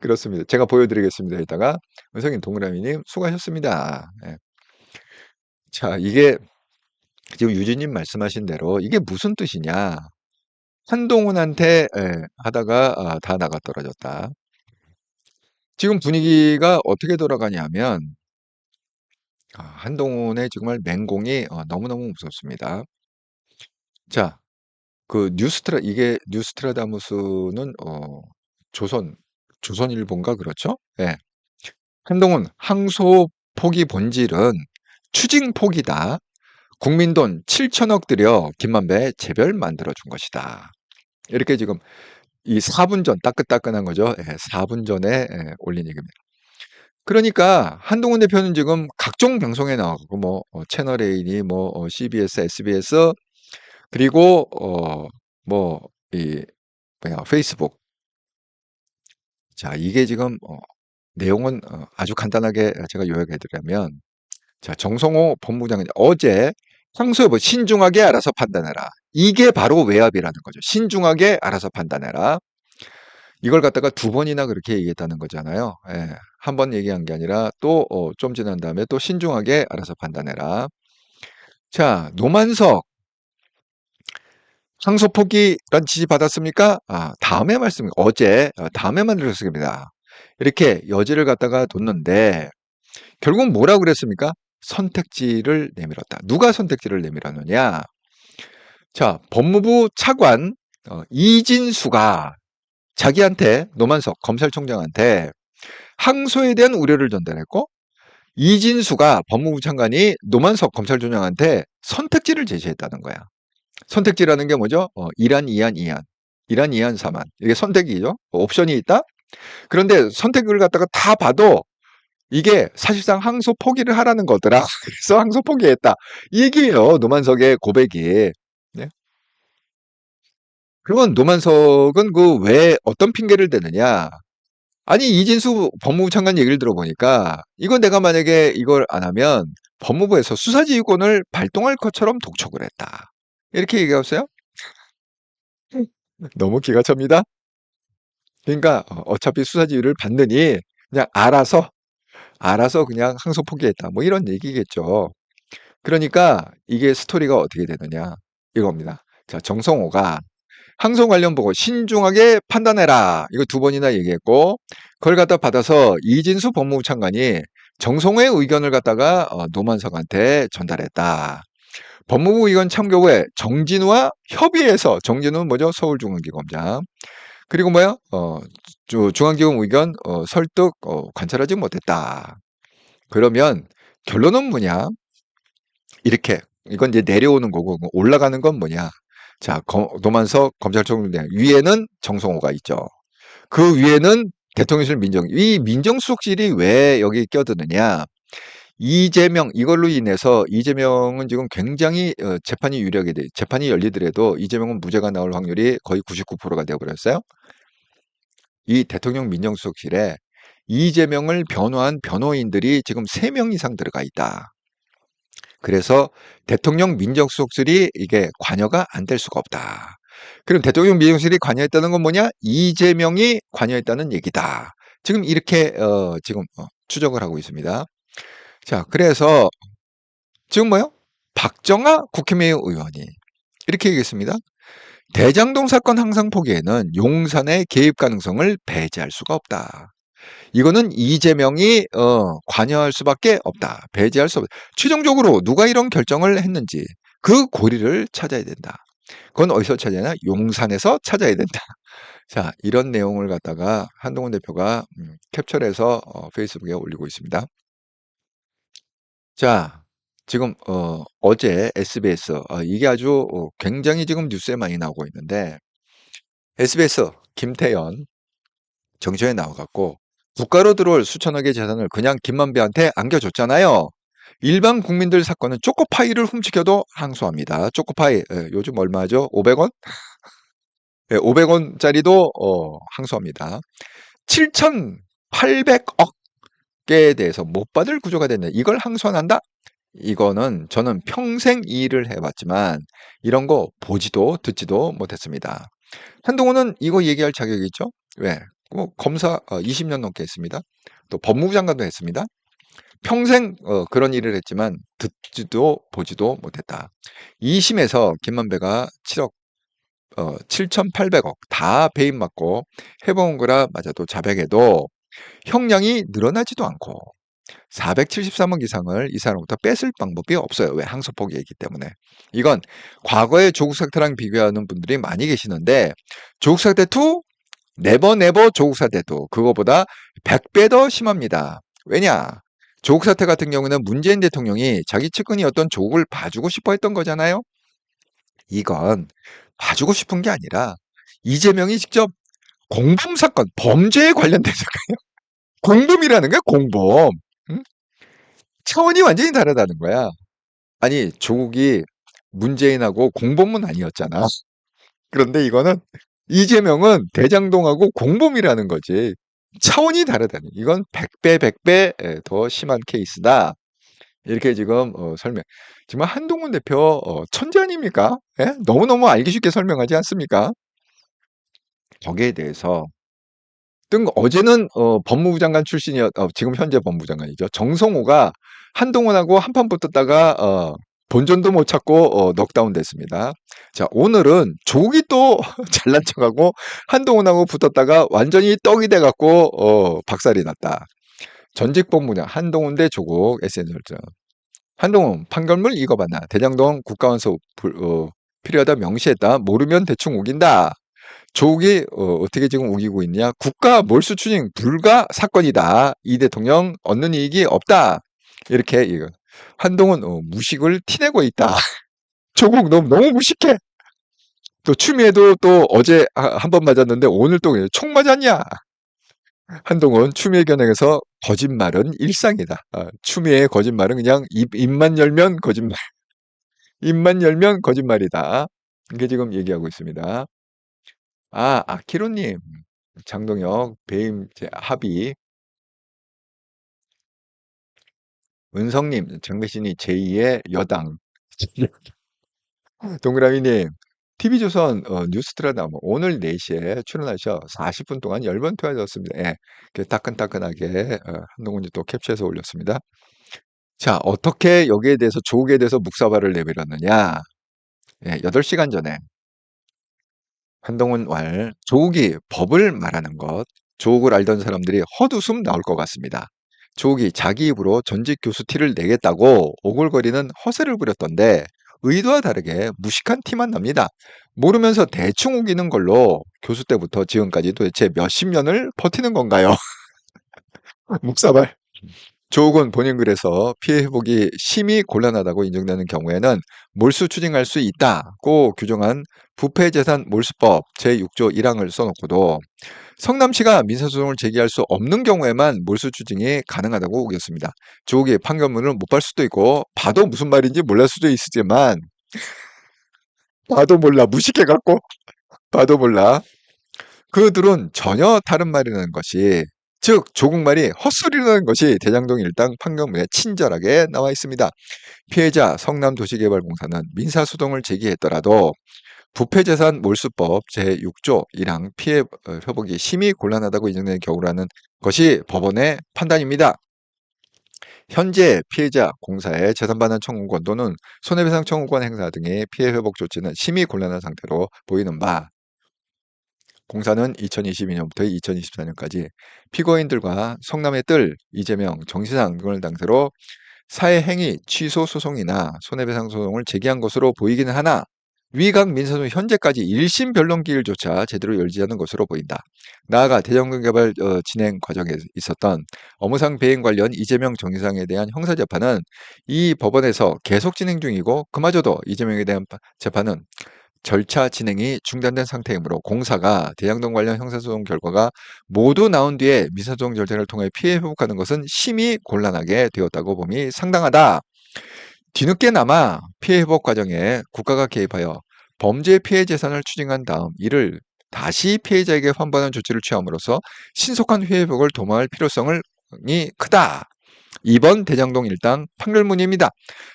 그렇습니다. 제가 보여드리겠습니다. 이따가 은성님, 동그라미님 수고하셨습니다. 예. 자, 이게 지금 유진님 말씀하신 대로 이게 무슨 뜻이냐? 한동훈한테 하다가 다 나가 떨어졌다. 지금 분위기가 어떻게 돌아가냐면 한동훈의 정말 맹공이 너무너무 무섭습니다. 자, 그 이게 뉴스트라다무스는 조선일보인가 그렇죠? 예. 한동훈 항소포기 본질은 추징포기다. 국민 돈 7천억 들여 김만배 재벌 만들어 준 것이다. 이렇게 지금 이 4분 전 따끈따끈한 거죠. 예, 4분 전에 올린 얘기입니다. 그러니까 한동훈 대표는 지금 각종 방송에 나가고 뭐 채널 A니 뭐 CBS, SBS 그리고 뭐 이 뭐야 페이스북. 자, 이게 지금 내용은 아주 간단하게 제가 요약해 드리면 자, 정성호 법무장관이 어제 상소여부 신중하게 알아서 판단해라. 이게 바로 외압이라는 거죠. 신중하게 알아서 판단해라. 이걸 갖다가 두 번이나 그렇게 얘기했다는 거잖아요. 예. 한 번 얘기한 게 아니라 또 좀 지난 다음에 또 신중하게 알아서 판단해라. 자, 노만석 상소 포기란 지시 받았습니까? 다음에 어제 다음에 만들었습니다. 이렇게 여지를 갖다가 뒀는데 결국 뭐라고 그랬습니까? 선택지를 내밀었다. 누가 선택지를 내밀었느냐? 자, 법무부 차관 이진수가 자기한테 노만석 검찰총장한테 항소에 대한 우려를 전달했고 이진수가 법무부 장관이 노만석 검찰총장한테 선택지를 제시했다는 거야. 선택지라는 게 뭐죠? 1안, 2안, 2안. 1안, 2안, 3안. 이게 선택이죠. 옵션이 있다? 그런데 선택을 갖다가 다 봐도 이게 사실상 항소 포기를 하라는 거더라. 그래서 항소 포기했다. 이 얘기예요. 노만석의 고백이. 네? 그러면 노만석은 그 왜 어떤 핑계를 대느냐? 아니 이진수 법무부 장관 얘기를 들어보니까 이건 내가 만약에 이걸 안 하면 법무부에서 수사지휘권을 발동할 것처럼 독촉을 했다. 이렇게 얘기했어요? 너무 기가 찹니다. 그러니까 어차피 수사지휘를 받느니 그냥 알아서 그냥 항소 포기했다. 뭐 이런 얘기겠죠. 그러니까 이게 스토리가 어떻게 되느냐 이겁니다. 자, 정성호가 항소 관련 보고 신중하게 판단해라. 이거 두 번이나 얘기했고 그걸 갖다 받아서 이진수 법무부 장관이 정성호의 의견을 갖다가 노만석한테 전달했다. 법무부 의견 참고 후에 정진우와 협의해서 정진우는 뭐죠? 서울중앙지검장. 그리고 뭐야? 중앙지검 의견 설득 관찰하지 못했다. 그러면 결론은 뭐냐? 이렇게 이건 이제 내려오는 거고 올라가는 건 뭐냐? 자, 노만석 검찰총장 위에는 정성호가 있죠. 그 위에는 대통령실 이 민정수석실이 왜 여기 껴드느냐? 이재명 이걸로 인해서 이재명은 지금 굉장히 재판이 유리하게 돼. 재판이 열리더라도 이재명은 무죄가 나올 확률이 거의 99%가 되어버렸어요. 이 대통령 민정수석실에 이재명을 변호한 변호인들이 지금 3명 이상 들어가 있다. 그래서 대통령 민정수석실이 이게 관여가 안 될 수가 없다. 그럼 대통령 민정수석실이 관여했다는 건 뭐냐? 이재명이 관여했다는 얘기다. 지금 이렇게 지금 추정을 하고 있습니다. 자, 그래서 지금 뭐요? 박정아 국힘의원 의원이 이렇게 얘기했습니다. 대장동 사건 항상 포기에는 용산의 개입 가능성을 배제할 수가 없다. 이거는 이재명이 관여할 수밖에 없다. 배제할 수 없다. 최종적으로 누가 이런 결정을 했는지 그 고리를 찾아야 된다. 그건 어디서 찾아야 되나? 용산에서 찾아야 된다. 자, 이런 내용을 갖다가 한동훈 대표가 캡처해서 페이스북에 올리고 있습니다. 자, 지금 어제 SBS 이게 아주 굉장히 지금 뉴스에 많이 나오고 있는데 SBS 김태연 정치에 나와갖고 국가로 들어올 수천억의 재산을 그냥 김만배한테 안겨줬잖아요. 일반 국민들 사건은 초코파이를 훔치켜도 항소합니다. 초코파이 요즘 얼마죠? 500원? 네, 500원짜리도 항소합니다. 7,800억에 대해서 못 받을 구조가 됐네. 이걸 항소한다? 이거는 저는 평생 이 일을 해봤지만 이런 거 보지도 듣지도 못했습니다. 한동훈은 이거 얘기할 자격이 있죠? 왜? 검사 20년 넘게 했습니다. 또 법무부 장관도 했습니다. 평생 그런 일을 했지만 듣지도 보지도 못했다. 2심에서 김만배가 7,800억 다 배임 맞고 해본 거라 맞아도 자백해도 형량이 늘어나지도 않고 473억 이상을 이 사람부터 뺏을 방법이 없어요. 왜? 항소 포기했기 때문에. 이건 과거의 조국 사태랑 비교하는 분들이 많이 계시는데 조국 사태 2 네버 조국 사태 2 그거보다 100배 더 심합니다. 왜냐? 조국 사태 같은 경우는 문재인 대통령이 자기 측근이었던 조국을 봐주고 싶어 했던 거잖아요. 이건 봐주고 싶은 게 아니라 이재명이 직접 공범 사건, 범죄에 관련된 사건이에요. 공범이라는 게 공범. 응? 차원이 완전히 다르다는 거야. 아니, 조국이 문재인하고 공범은 아니었잖아. 그런데 이거는 이재명은 대장동하고 공범이라는 거지. 차원이 다르다니. 이건 100배, 100배 더 심한 케이스다. 이렇게 지금 설명. 지금 한동훈 대표 천재 아닙니까? 예? 너무너무 알기 쉽게 설명하지 않습니까? 거기에 대해서 어제는 법무부 장관 지금 현재 법무부 장관이죠. 정성호가 한동훈하고 한판 붙었다가 본전도 못 찾고 넉다운 됐습니다. 자, 오늘은 조국이 또 잘난 척하고 한동훈하고 붙었다가 완전히 떡이 돼갖고 박살이 났다. 전직 법무장 한동훈 대 조국 SNS 설정. 한동훈 판결문 읽어봤나? 대장동 국가원수 필요하다 명시했다. 모르면 대충 우긴다. 조국이 어떻게 지금 우기고 있냐? 국가 몰수 추징 불가 사건이다. 이 대통령 얻는 이익이 없다. 이렇게 이거 한동훈 무식을 티내고 있다. 조국 너무 무식해. 또 추미애도 또 어제 한 번 맞았는데 오늘 또 총 맞았냐? 한동훈 추미애 겨냥해서 거짓말은 일상이다. 추미애의 거짓말은 그냥 입만 열면 거짓말, 입만 열면 거짓말이다. 이게 지금 얘기하고 있습니다. 아키로님, 장동혁, 배임 합의, 은성님, 정배신이 제2의 여당. 동그라미님, TV조선 뉴스트라다 오늘 4시에 출연하셔 40분 동안 10번 통화하셨습니다. 예, 이렇게 따끈따끈하게 한동훈이 또 캡처해서 올렸습니다. 자, 어떻게 여기에 대해서 조국에 대해서 묵사발을 내밀었느냐? 예, 8시간 전에 한동훈 조국이 법을 말하는 것, 조국을 알던 사람들이 헛웃음 나올 것 같습니다. 조국이 자기 입으로 전직 교수 티를 내겠다고 오글거리는 허세를 부렸던데 의도와 다르게 무식한 티만 납니다. 모르면서 대충 우기는 걸로 교수 때부터 지금까지 도대체 몇십 년을 버티는 건가요? 묵사발. 조국은 본인 글에서 피해 회복이 심히 곤란하다고 인정되는 경우에는 몰수 추징할 수 있다고 규정한 부패재산 몰수법 제6조 1항을 써놓고도 성남시가 민사소송을 제기할 수 없는 경우에만 몰수 추징이 가능하다고 우겼습니다. 조국이 판결문을 못 볼 수도 있고 봐도 무슨 말인지 몰랄 수도 있지만 봐도 몰라 무식해갖고 봐도 몰라 그들은 전혀 다른 말이라는 것이 즉 조국말이 헛소리라는 것이 대장동 일당 판결문에 친절하게 나와 있습니다. 피해자 성남도시개발공사는 민사소송을 제기했더라도 부패재산 몰수법 제6조 1항 피해 회복이 심히 곤란하다고 인정되는 경우라는 것이 법원의 판단입니다. 현재 피해자 공사의 재산반환 청구권 또는 손해배상 청구권 행사 등의 피해 회복 조치는 심히 곤란한 상태로 보이는 바 공사는 2022년부터 2024년까지 피고인들과 성남의 뜰, 이재명, 정시상 등을 당사로 사회행위 취소 소송이나 손해배상 소송을 제기한 것으로 보이기는 하나 위각 민사소송 현재까지 1심 변론 기일조차 제대로 열지 않은 것으로 보인다. 나아가 대장동 개발 진행 과정에 있었던 업무상 배임 관련 이재명 정의상에 대한 형사재판은 이 법원에서 계속 진행 중이고 그마저도 이재명에 대한 재판은 절차 진행이 중단된 상태이므로 공사가 대장동 관련 형사소송 결과가 모두 나온 뒤에 민사소송 절차를 통해 피해 회복하는 것은 심히 곤란하게 되었다고 봄이 상당하다. 뒤늦게나마 피해 회복 과정에 국가가 개입하여 범죄 피해 재산을 추징한 다음 이를 다시 피해자에게 환불하는 조치를 취함으로써 신속한 피해 회복을 도모할 필요성이 크다. 이번 대장동 일당 판결문입니다.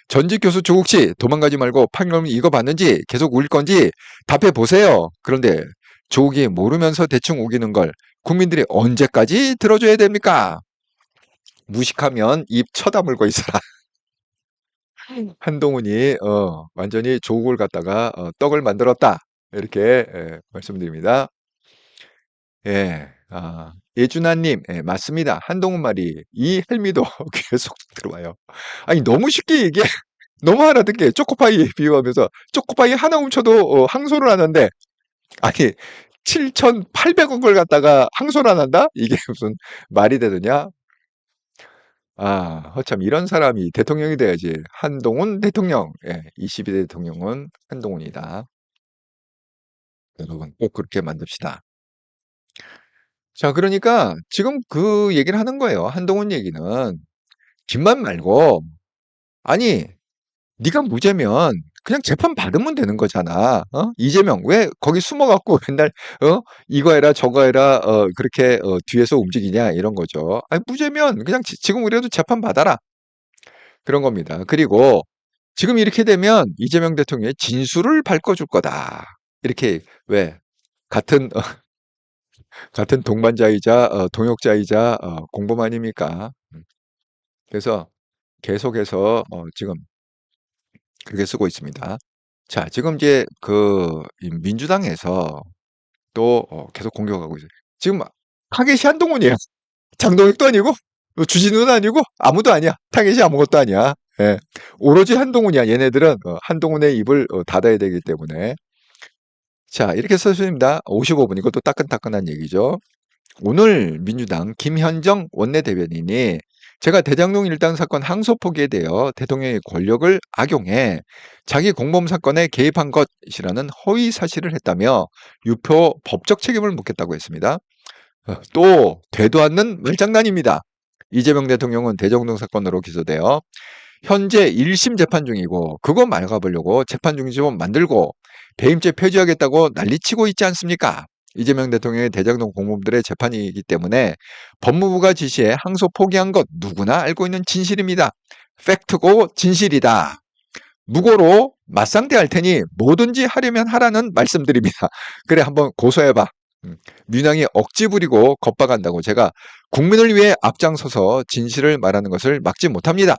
전직 교수 조국 씨 도망가지 말고 판결문 읽어봤는지 계속 울 건지 답해 보세요. 그런데 조국이 모르면서 대충 우기는 걸 국민들이 언제까지 들어줘야 됩니까? 무식하면 입 쳐다물고 있어라. 한동훈이 완전히 조국을 갖다가 떡을 만들었다. 이렇게 말씀드립니다. 예, 예준아님, 예, 맞습니다. 한동훈 말이 이 헬미도 계속 들어와요. 아니 너무 쉽게 얘기해. 너무 알아듣게 초코파이 비유하면서 초코파이 하나 훔쳐도 항소를 하는데 아니 7,800억을 갖다가 항소를 안 한다? 이게 무슨 말이 되느냐? 허참 이런 사람이 대통령이 돼야지. 한동훈 대통령. 예, 22대 대통령은 한동훈이다. 여러분 꼭 그렇게 만듭시다. 자, 그러니까 지금 그 얘기를 하는 거예요. 한동훈 얘기는 뒷말 말고 아니 네가 무죄면 그냥 재판 받으면 되는 거잖아. 이재명 왜 거기 숨어갖고 맨날 이거 해라 저거 해라 그렇게 뒤에서 움직이냐 이런 거죠. 아니 무죄면 그냥 지금 그래도 재판 받아라 그런 겁니다. 그리고 지금 이렇게 되면 이재명 대통령의 진술을 밝혀줄 거다. 이렇게 왜 같은 같은 동반자이자 동역자이자 공범 아닙니까? 그래서 계속해서 지금 그렇게 쓰고 있습니다. 자, 지금 이제 이 민주당에서 또 계속 공격하고 있어요. 지금 타겟이 한동훈이에요. 장동혁도 아니고 주진우는 아니고 아무도 아니야. 타겟이 아무것도 아니야. 예. 오로지 한동훈이야. 얘네들은 한동훈의 입을 닫아야 되기 때문에. 자, 이렇게 썼습니다. 55분. 이것도 따끈따끈한 얘기죠. 오늘 민주당 김현정 원내대변인이 제가 대장동 일당 사건 항소 포기에 대하여 대통령의 권력을 악용해 자기 공범 사건에 개입한 것이라는 허위 사실을 했다며 유표 법적 책임을 묻겠다고 했습니다. 또 되도 않는 말장난입니다. 이재명 대통령은 대장동 사건으로 기소되어 현재 1심 재판 중이고 그거 막아보려고 재판 중지법 만들고 배임죄 폐지하겠다고 난리치고 있지 않습니까? 이재명 대통령의 대장동 공범들의 재판이기 때문에 법무부가 지시해 항소 포기한 것 누구나 알고 있는 진실입니다. 팩트고 진실이다. 무고로 맞상대할 테니 뭐든지 하려면 하라는 말씀드립니다. 그래 한번 고소해봐. 민항이 억지 부리고 겁박한다고 제가 국민을 위해 앞장서서 진실을 말하는 것을 막지 못합니다.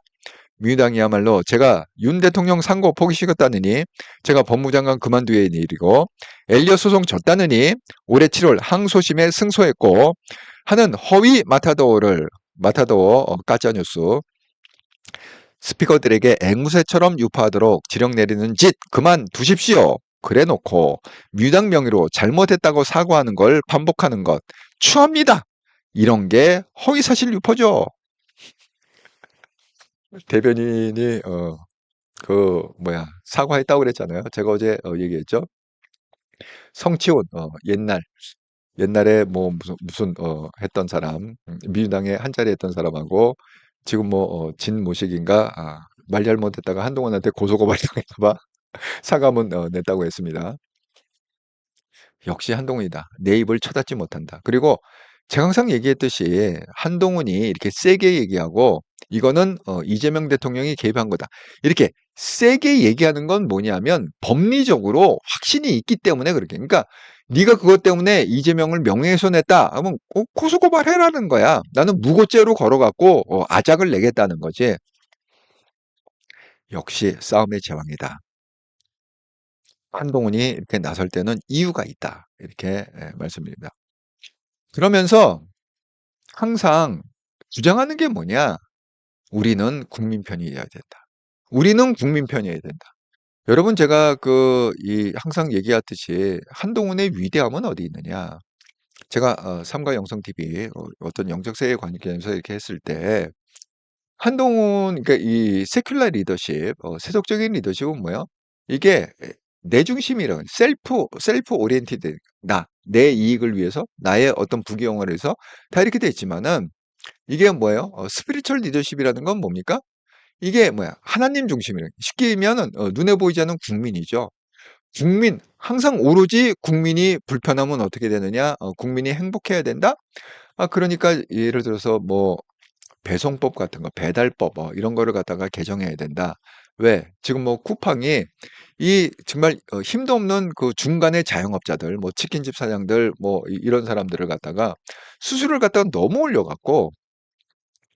민주당이야말로 제가 윤 대통령 상고 포기시켰다느니 제가 법무장관 그만두게 일이고 엘리엇 소송 졌다느니 올해 7월 항소심에 승소했고 하는 허위 마타도어 가짜뉴스 스피커들에게 앵무새처럼 유포하도록 지령 내리는 짓 그만두십시오. 그래놓고 민주당 명의로 잘못했다고 사과하는 걸 반복하는 것 추합니다. 이런 게 허위사실 유포죠. 대변인이 사과했다고 그랬잖아요. 제가 어제 얘기했죠. 성치훈 옛날에 뭐 무슨 했던 사람 민주당에 한 자리 했던 사람하고 지금 진 모식인가 말 잘못했다가 한동훈한테 고소고발 당했나 봐. 사과문 냈다고 했습니다. 역시 한동훈이다. 내 입을 쳐닫지 못한다. 그리고 제가 항상 얘기했듯이 한동훈이 이렇게 세게 얘기하고 이거는 이재명 대통령이 개입한 거다. 이렇게 세게 얘기하는 건 뭐냐면 법리적으로 확신이 있기 때문에 그렇게. 그러니까 네가 그것 때문에 이재명을 명예훼손했다. 하면 고소고발해라는 거야. 나는 무고죄로 걸어갖고 아작을 내겠다는 거지. 역시 싸움의 제왕이다. 한동훈이 이렇게 나설 때는 이유가 있다. 이렇게 말씀드립니다. 그러면서 항상 주장하는 게 뭐냐? 우리는 국민 편이어야 된다. 우리는 국민 편이어야 된다. 여러분 제가 항상 얘기하듯이 한동훈의 위대함은 어디 있느냐? 제가 삼가 영성 TV 어떤 영적세에 관계해서 이렇게 했을 때 한동훈 그러니까 이 세큘러 리더십 세속적인 리더십은 뭐예요? 이게 내 중심이라 셀프 오리엔티드 내 이익을 위해서 나의 어떤 부귀영화를 위해서 다 이렇게 돼 있지만은 이게 뭐예요? 스피리추얼 리더십이라는 건 뭡니까? 이게 하나님 중심이라. 쉽게 얘기하면은 눈에 보이지 않는 국민이죠. 국민 항상 오로지 국민이 불편하면 어떻게 되느냐? 국민이 행복해야 된다. 그러니까 예를 들어서 배송법 같은 거, 배달법 이런 거를 갖다가 개정해야 된다. 왜? 지금 쿠팡이 이 정말 힘도 없는 그 중간의 자영업자들, 치킨집 사장들, 이런 사람들을 갖다가 수수료를 갖다가 너무 올려갖고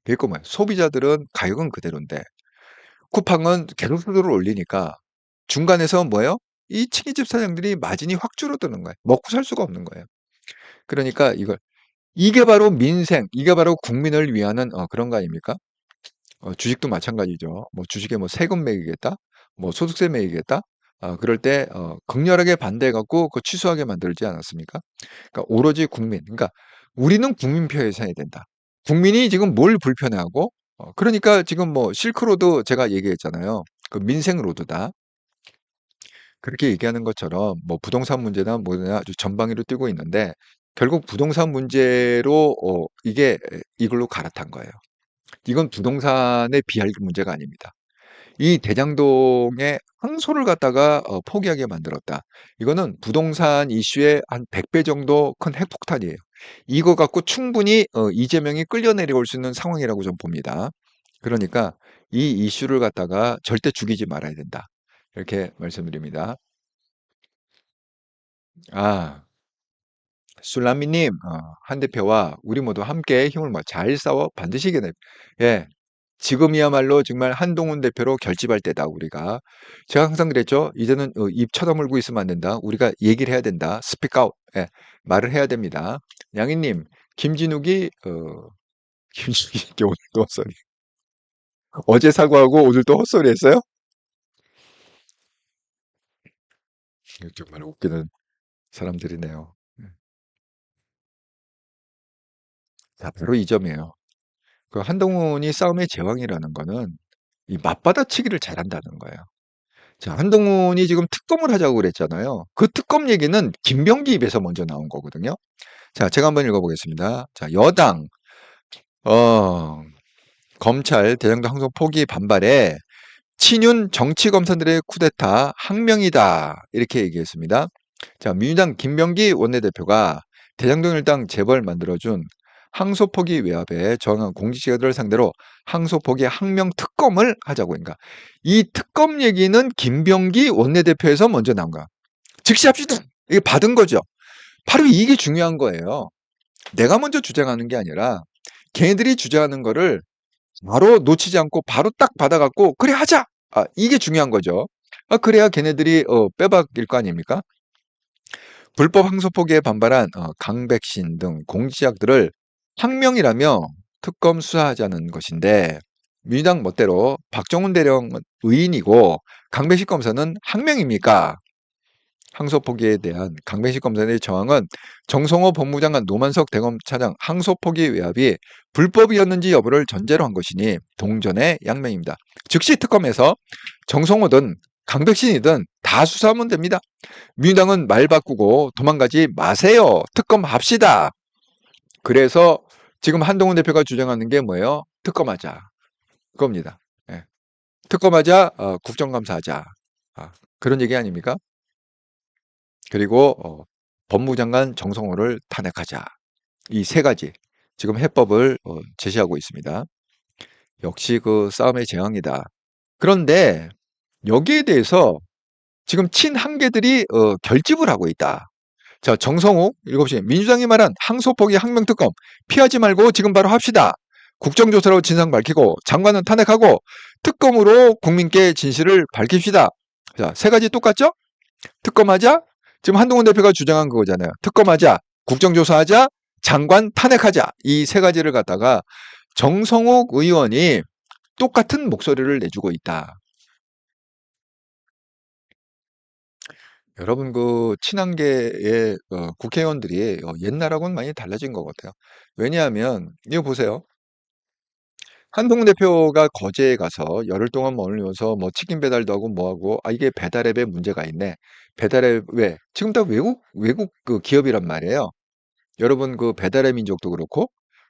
그러니까 소비자들은 가격은 그대로인데 쿠팡은 계속 수수료를 올리니까 중간에서 뭐예요? 이 치킨집 사장들이 마진이 확 줄어드는 거예요. 먹고 살 수가 없는 거예요. 그러니까 이게 바로 민생, 이게 바로 국민을 위하는 그런 거 아닙니까? 주식도 마찬가지죠. 주식에 세금 매기겠다, 소득세 매기겠다. 그럴 때 극렬하게 반대해 갖고 그 취소하게 만들지 않았습니까? 그러니까 오로지 국민. 그러니까 우리는 국민표에서 해야 된다. 국민이 지금 뭘 불편해하고 그러니까 지금 실크로드 제가 얘기했잖아요. 그 민생 로드다. 그렇게 얘기하는 것처럼 부동산 문제나 뭐냐 아주 전방위로 뛰고 있는데 결국 부동산 문제로 이게 이걸로 갈아탄 거예요. 이건 부동산에 비할 문제가 아닙니다. 이 대장동의 항소를 갖다가 포기하게 만들었다. 이거는 부동산 이슈의 한 100배 정도 큰 핵폭탄이에요. 이거 갖고 충분히 이재명이 끌려 내려올 수 있는 상황이라고 좀 봅니다. 그러니까 이 이슈를 갖다가 절대 죽이지 말아야 된다. 이렇게 말씀드립니다. 술라미님, 한 대표와 우리 모두 함께 힘을 모아 잘 싸워 반드시 이겨내. 예, 지금이야말로 정말 한동훈 대표로 결집할 때다, 우리가. 제가 항상 그랬죠. 이제는 입 쳐다물고 있으면 안 된다. 우리가 얘기를 해야 된다. 스피크아웃. 예, 말을 해야 됩니다. 양희님, 김진욱이, 김진욱이 오늘 또 헛소리. 어제 사과하고 오늘 또 헛소리 했어요? 정말 웃기는 사람들이네요. 자, 바로 이 점이에요. 그 한동훈이 싸움의 제왕이라는 거는 이 맞받아치기를 잘한다는 거예요. 자, 한동훈이 지금 특검을 하자고 그랬잖아요. 그 특검 얘기는 김병기 입에서 먼저 나온 거거든요. 자, 제가 한번 읽어보겠습니다. 자, 여당, 어, 검찰 대장동 항소 포기 반발에 친윤 정치검사들의 쿠데타 항명이다. 이렇게 얘기했습니다. 자, 민주당 김병기 원내대표가 대장동 일당 재벌 만들어준 항소 포기 외압에 저항한 공직자들을 상대로 항소 포기 항명 특검을 하자고 하니까 이 특검 얘기는 김병기 원내대표에서 먼저 나온 거야. 즉시 합시다. 이게 받은 거죠. 바로 이게 중요한 거예요. 내가 먼저 주장하는 게 아니라 걔네들이 주장하는 거를 바로 놓치지 않고 바로 딱 받아갖고 그래 하자. 이게 중요한 거죠. 그래야 걔네들이 빼박일 거 아닙니까? 불법 항소 포기에 반발한 강백신 등 공직자들을 항명이라며 특검 수사하자는 것인데 민주당 멋대로 박정훈 대령은 의인이고 강백신 검사는 항명입니까? 항소 포기에 대한 강백신 검사의 저항은 정성호 법무장관 노만석 대검차장 항소 포기 외압이 불법이었는지 여부를 전제로 한 것이니 동전의 양면입니다. 즉시 특검에서 정성호든 강백신이든 다 수사하면 됩니다. 민주당은 말 바꾸고 도망가지 마세요. 특검합시다. 그래서 지금 한동훈 대표가 주장하는 게 뭐예요? 특검하자. 그겁니다. 예. 특검하자, 국정감사하자. 그런 얘기 아닙니까? 그리고 법무장관 정성호를 탄핵하자. 이 세 가지 지금 해법을 제시하고 있습니다. 역시 그 싸움의 재앙이다. 그런데 여기에 대해서 지금 친한계들이 결집을 하고 있다. 자, 정성호 7시 민주당이 말한 항소포기 항명특검 피하지 말고 지금 바로 합시다. 국정조사로 진상 밝히고 장관은 탄핵하고 특검으로 국민께 진실을 밝힙시다. 자, 세 가지 똑같죠? 특검하자. 지금 한동훈 대표가 주장한 그거잖아요. 특검하자, 국정조사하자, 장관 탄핵하자. 이 세 가지를 갖다가 정성욱 의원이 똑같은 목소리를 내주고 있다. 여러분 그 친한계의 국회의원들이 옛날하고는 많이 달라진 것 같아요. 왜냐하면 이거 보세요. 한동훈 대표가 거제에 가서 열흘 동안 머물면서 뭐 치킨 배달도 하고 뭐 하고 이게 배달앱에 문제가 있네. 배달앱 왜? 지금 다 외국 그 기업이란 말이에요. 여러분 그 배달의 민족도 그렇고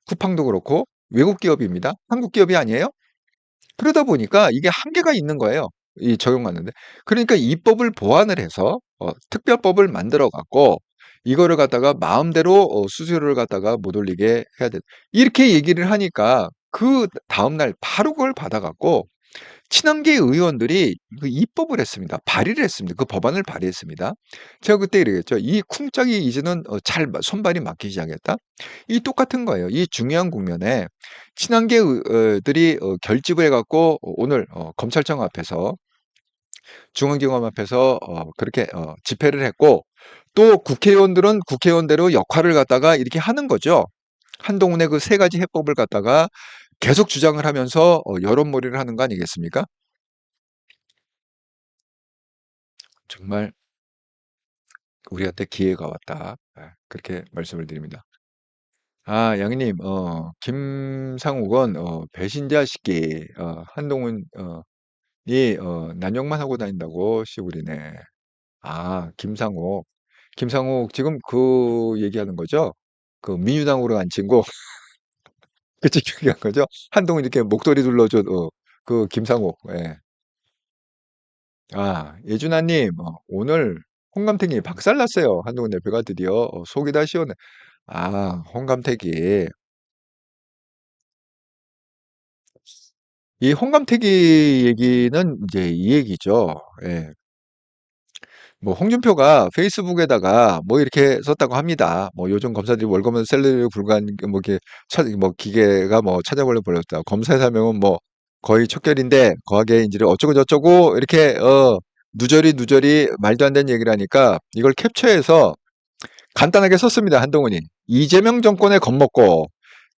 쿠팡도 그렇고 외국 기업입니다. 한국 기업이 아니에요? 그러다 보니까 이게 한계가 있는 거예요. 이 적용하는데. 그러니까 이 법을 보완을 해서 특별법을 만들어 갖고 이거를 갖다가 마음대로 수수료를 갖다가 못 올리게 해야 돼. 이렇게 얘기를 하니까 그 다음날 바로 그걸 받아 갖고 친한계 의원들이 그 입법을 했습니다. 발의를 했습니다. 그 법안을 발의했습니다. 제가 그때 이랬죠. 이 쿵짝이 이제는 손발이 막히기 시작했다. 이 똑같은 거예요. 이 중요한 국면에 친한계 들이 결집을 해갖고 오늘 검찰청 앞에서 중앙지검 앞에서 그렇게 집회를 했고 또 국회의원들은 국회의원대로 역할을 갖다가 이렇게 하는 거죠. 한동훈의 그 세 가지 해법을 갖다가 계속 주장을 하면서 여론몰이를 하는 거 아니겠습니까? 정말 우리한테 기회가 왔다. 그렇게 말씀을 드립니다. 양희님, 김상욱은 배신자 시기, 한동훈이 난욕만 하고 다닌다고 씨부리네. 김상욱. 김상욱 지금 그 얘기하는 거죠? 그 민주당으로 간 친구. 그치, 얘기한 거죠? 한동훈 이렇게 목도리 둘러준 그 김상욱. 예. 예준아님, 오늘 홍감택이 박살났어요. 한동훈 대표가 드디어 속이 다 시원해. 홍감택이. 이 홍감택이 얘기는 이제 이 얘기죠. 예. 뭐 홍준표가 페이스북에다가 뭐 이렇게 썼다고 합니다. 뭐 요즘 검사들이 월급은 샐러리에 불과한 뭐 이렇게 뭐 기계가 뭐 찾아보려 버렸다. 검사의 사명은 뭐 거의 척결인데 거하게 이제 어쩌고 저쩌고 이렇게 누저리 말도 안 되는 얘기를 하니까 이걸 캡처해서 간단하게 썼습니다. 한동훈이 이재명 정권에 겁먹고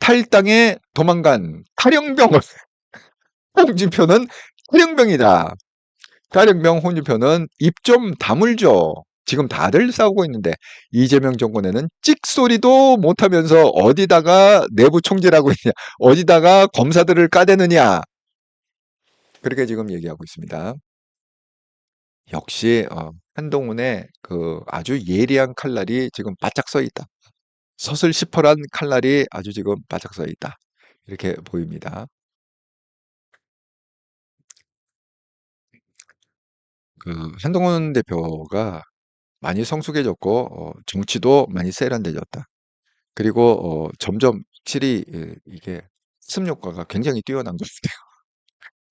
탈당에 도망간 탈영병 홍준표는 탈영병이다. 탈영병 홍준표는 입 좀 다물죠. 지금 다들 싸우고 있는데 이재명 정권에는 찍소리도 못하면서 어디다가 내부 총질하고 있냐, 어디다가 검사들을 까대느냐, 그렇게 지금 얘기하고 있습니다. 역시 한동훈의 그 아주 예리한 칼날이 지금 바짝 서 있다. 서슬 시퍼란 칼날이 아주 지금 바짝 서 있다. 이렇게 보입니다. 그 한동훈 대표가 많이 성숙해졌고 정치도 많이 세련돼졌다. 그리고 점점 확실히 이게 습 효과가 굉장히 뛰어난 것 같아요.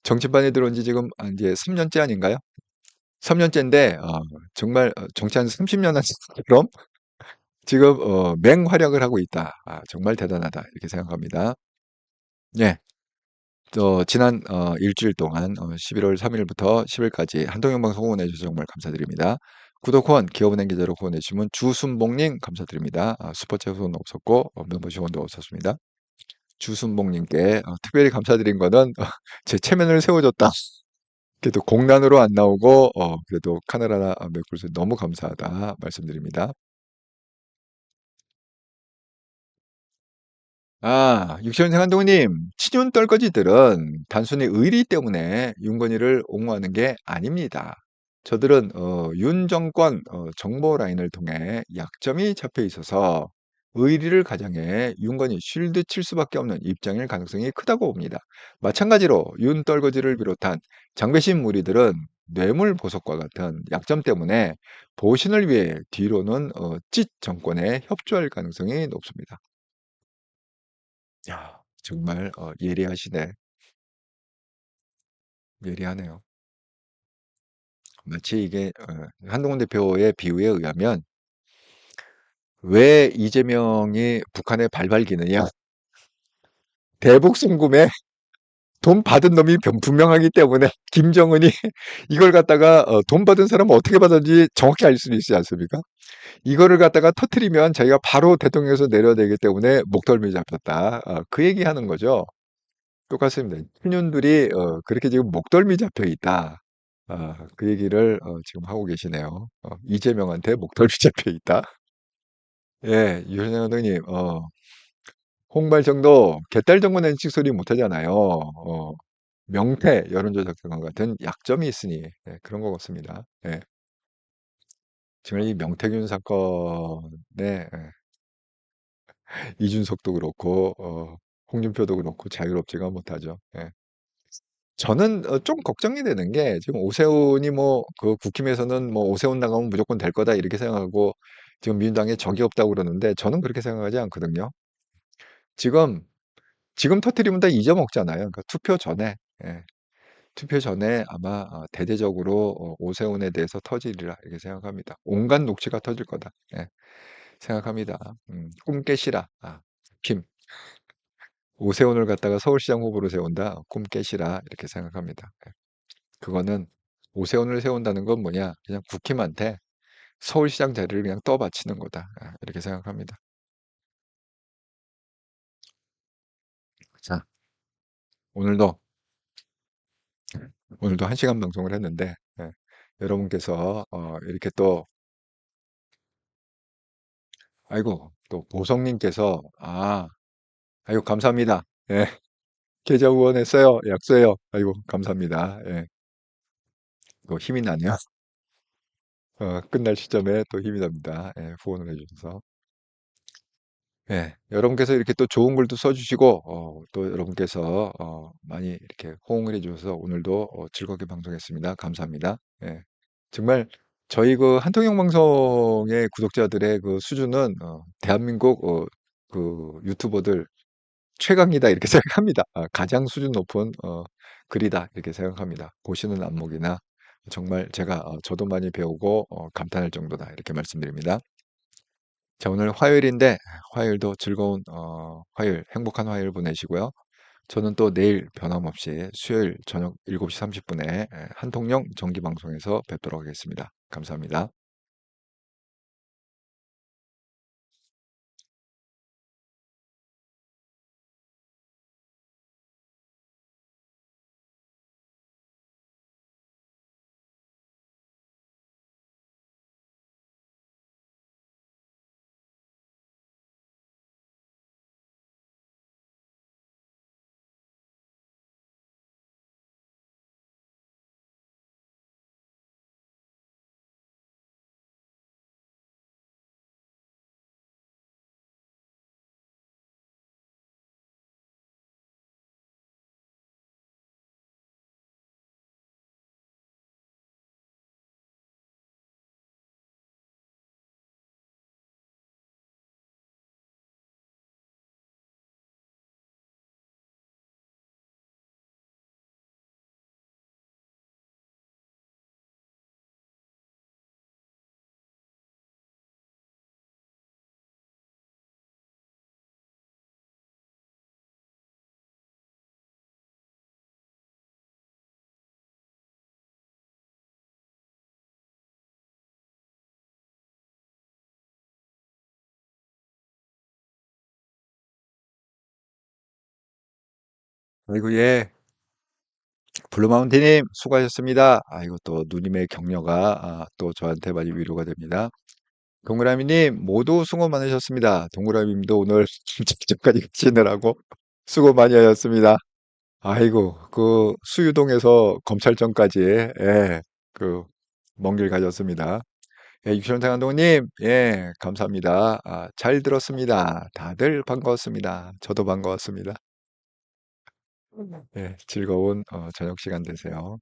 정치판에 들어온 지 지금 이제 3년째 아닌가요? 3년째인데 정말 정치 한 30년 한 사람처럼 지금 맹활약을 하고 있다. 정말 대단하다. 이렇게 생각합니다. 예. 지난 일주일 동안 11월 3일부터 10일까지 한동영 방송 후원해 주셔서 정말 감사드립니다. 구독 후원, 기업은행 계좌로 후원해 주시면 주순봉님 감사드립니다. 슈퍼챗 후원 없었고 멤버십 후원도 없었습니다. 주순봉님께 특별히 감사드린 거는 제 체면을 세워줬다. 그래도 공란으로 안 나오고 그래도 카메라 메꾸셔서 너무 감사하다 말씀드립니다. 육천생 한동훈님, 친윤 떨거지들은 단순히 의리 때문에 윤건희를 옹호하는 게 아닙니다. 저들은 윤 정권 정보 라인을 통해 약점이 잡혀 있어서 의리를 가장해 윤건희 쉴드 칠 수밖에 없는 입장일 가능성이 크다고 봅니다. 마찬가지로 윤 떨거지를 비롯한 장배신 무리들은 뇌물 보석과 같은 약점 때문에 보신을 위해 뒤로는 찢 정권에 협조할 가능성이 높습니다. 야, 정말 예리하시네. 예리하네요. 마치 이게 한동훈 대표의 비유에 의하면 왜 이재명이 북한에 발발 기느냐? 대북 송금에 돈 받은 놈이 분명하기 때문에 김정은이 이걸 갖다가 돈 받은 사람은 어떻게 받았는지 정확히 알 수 있지 않습니까? 이거를 갖다가 터트리면 자기가 바로 대통령에서 내려야 되기 때문에 목덜미 잡혔다. 그 얘기하는 거죠. 똑같습니다. 청년들이 그렇게 지금 목덜미 잡혀 있다. 그 얘기를 지금 하고 계시네요. 이재명한테 목덜미 잡혀 있다. 예, 유현영 감독님, 홍발정도 개딸 정권에는 찍소리 못 하잖아요. 명태 여론조작과 같은 약점이 있으니 그런 것 같습니다. 예, 정말 이 명태균 사건에 이준석도 그렇고 홍준표도 그렇고 자유롭지가 못하죠. 예. 저는 좀 걱정이 되는 게 지금 오세훈이 뭐 그 국힘에서는 뭐 '오세훈 나가면 무조건 될 거다.' 이렇게 생각하고 지금 민주당에 적이 없다고 그러는데 저는 그렇게 생각하지 않거든요. 지금 터뜨리면 다 잊어먹잖아요. 그러니까 투표 전에 예. 투표 전에 아마 대대적으로 '오세훈에 대해서 터지리라.' 이렇게 생각합니다. '온갖 녹취가 터질 거다.' 예 생각합니다. 꿈 깨시라. 김. '오세훈을 갖다가 서울시장 후보로 세운다. 꿈 깨시라.' 이렇게 생각합니다. 예. 그거는 오세훈을 세운다는 건 뭐냐? 그냥 국힘한테 서울시장 자리를 그냥 떠받치는 거다. 이렇게 생각합니다. 자, 오늘도 오늘도 1시간 방송을 했는데 여러분께서 이렇게 또 아이고 또 보성님께서 아이고 감사합니다. 예, 계좌 후원했어요. 약소해요. 아이고 감사합니다. 예, 이거 힘이 나네요. 끝날 시점에 또 힘이 납니다. 예, 후원을 해주셔서. 예, 여러분께서 이렇게 또 좋은 글도 써주시고, 또 여러분께서 많이 이렇게 호응을 해주셔서 오늘도 즐겁게 방송했습니다. 감사합니다. 예, 정말 저희 그 한통영 방송의 구독자들의 그 수준은 대한민국 그 유튜버들 최강이다 이렇게 생각합니다. 가장 수준 높은 글이다 이렇게 생각합니다. 보시는 안목이나 정말 제가 저도 많이 배우고 감탄할 정도다 이렇게 말씀드립니다. 자, 오늘 화요일인데 화요일도 즐거운 화요일, 행복한 화요일 보내시고요. 저는 또 내일 변함없이 수요일 저녁 7시 30분에 한통령 정기 방송에서 뵙도록 하겠습니다. 감사합니다. 아이고, 예. 블루마운틴님, 수고하셨습니다. 아이고, 또 누님의 격려가 또 저한테 많이 위로가 됩니다. 동그라미님, 모두 수고 많으셨습니다. 동그라미님도 오늘 직접까지 가시느라고 수고 많이 하셨습니다. 아이고, 그 수유동에서 검찰청까지, 예, 그, 먼 길 가셨습니다. 예, 유천상 감독님, 예, 감사합니다. 잘 들었습니다. 다들 반가웠습니다. 저도 반가웠습니다. 예, 즐거운 저녁 시간 되세요.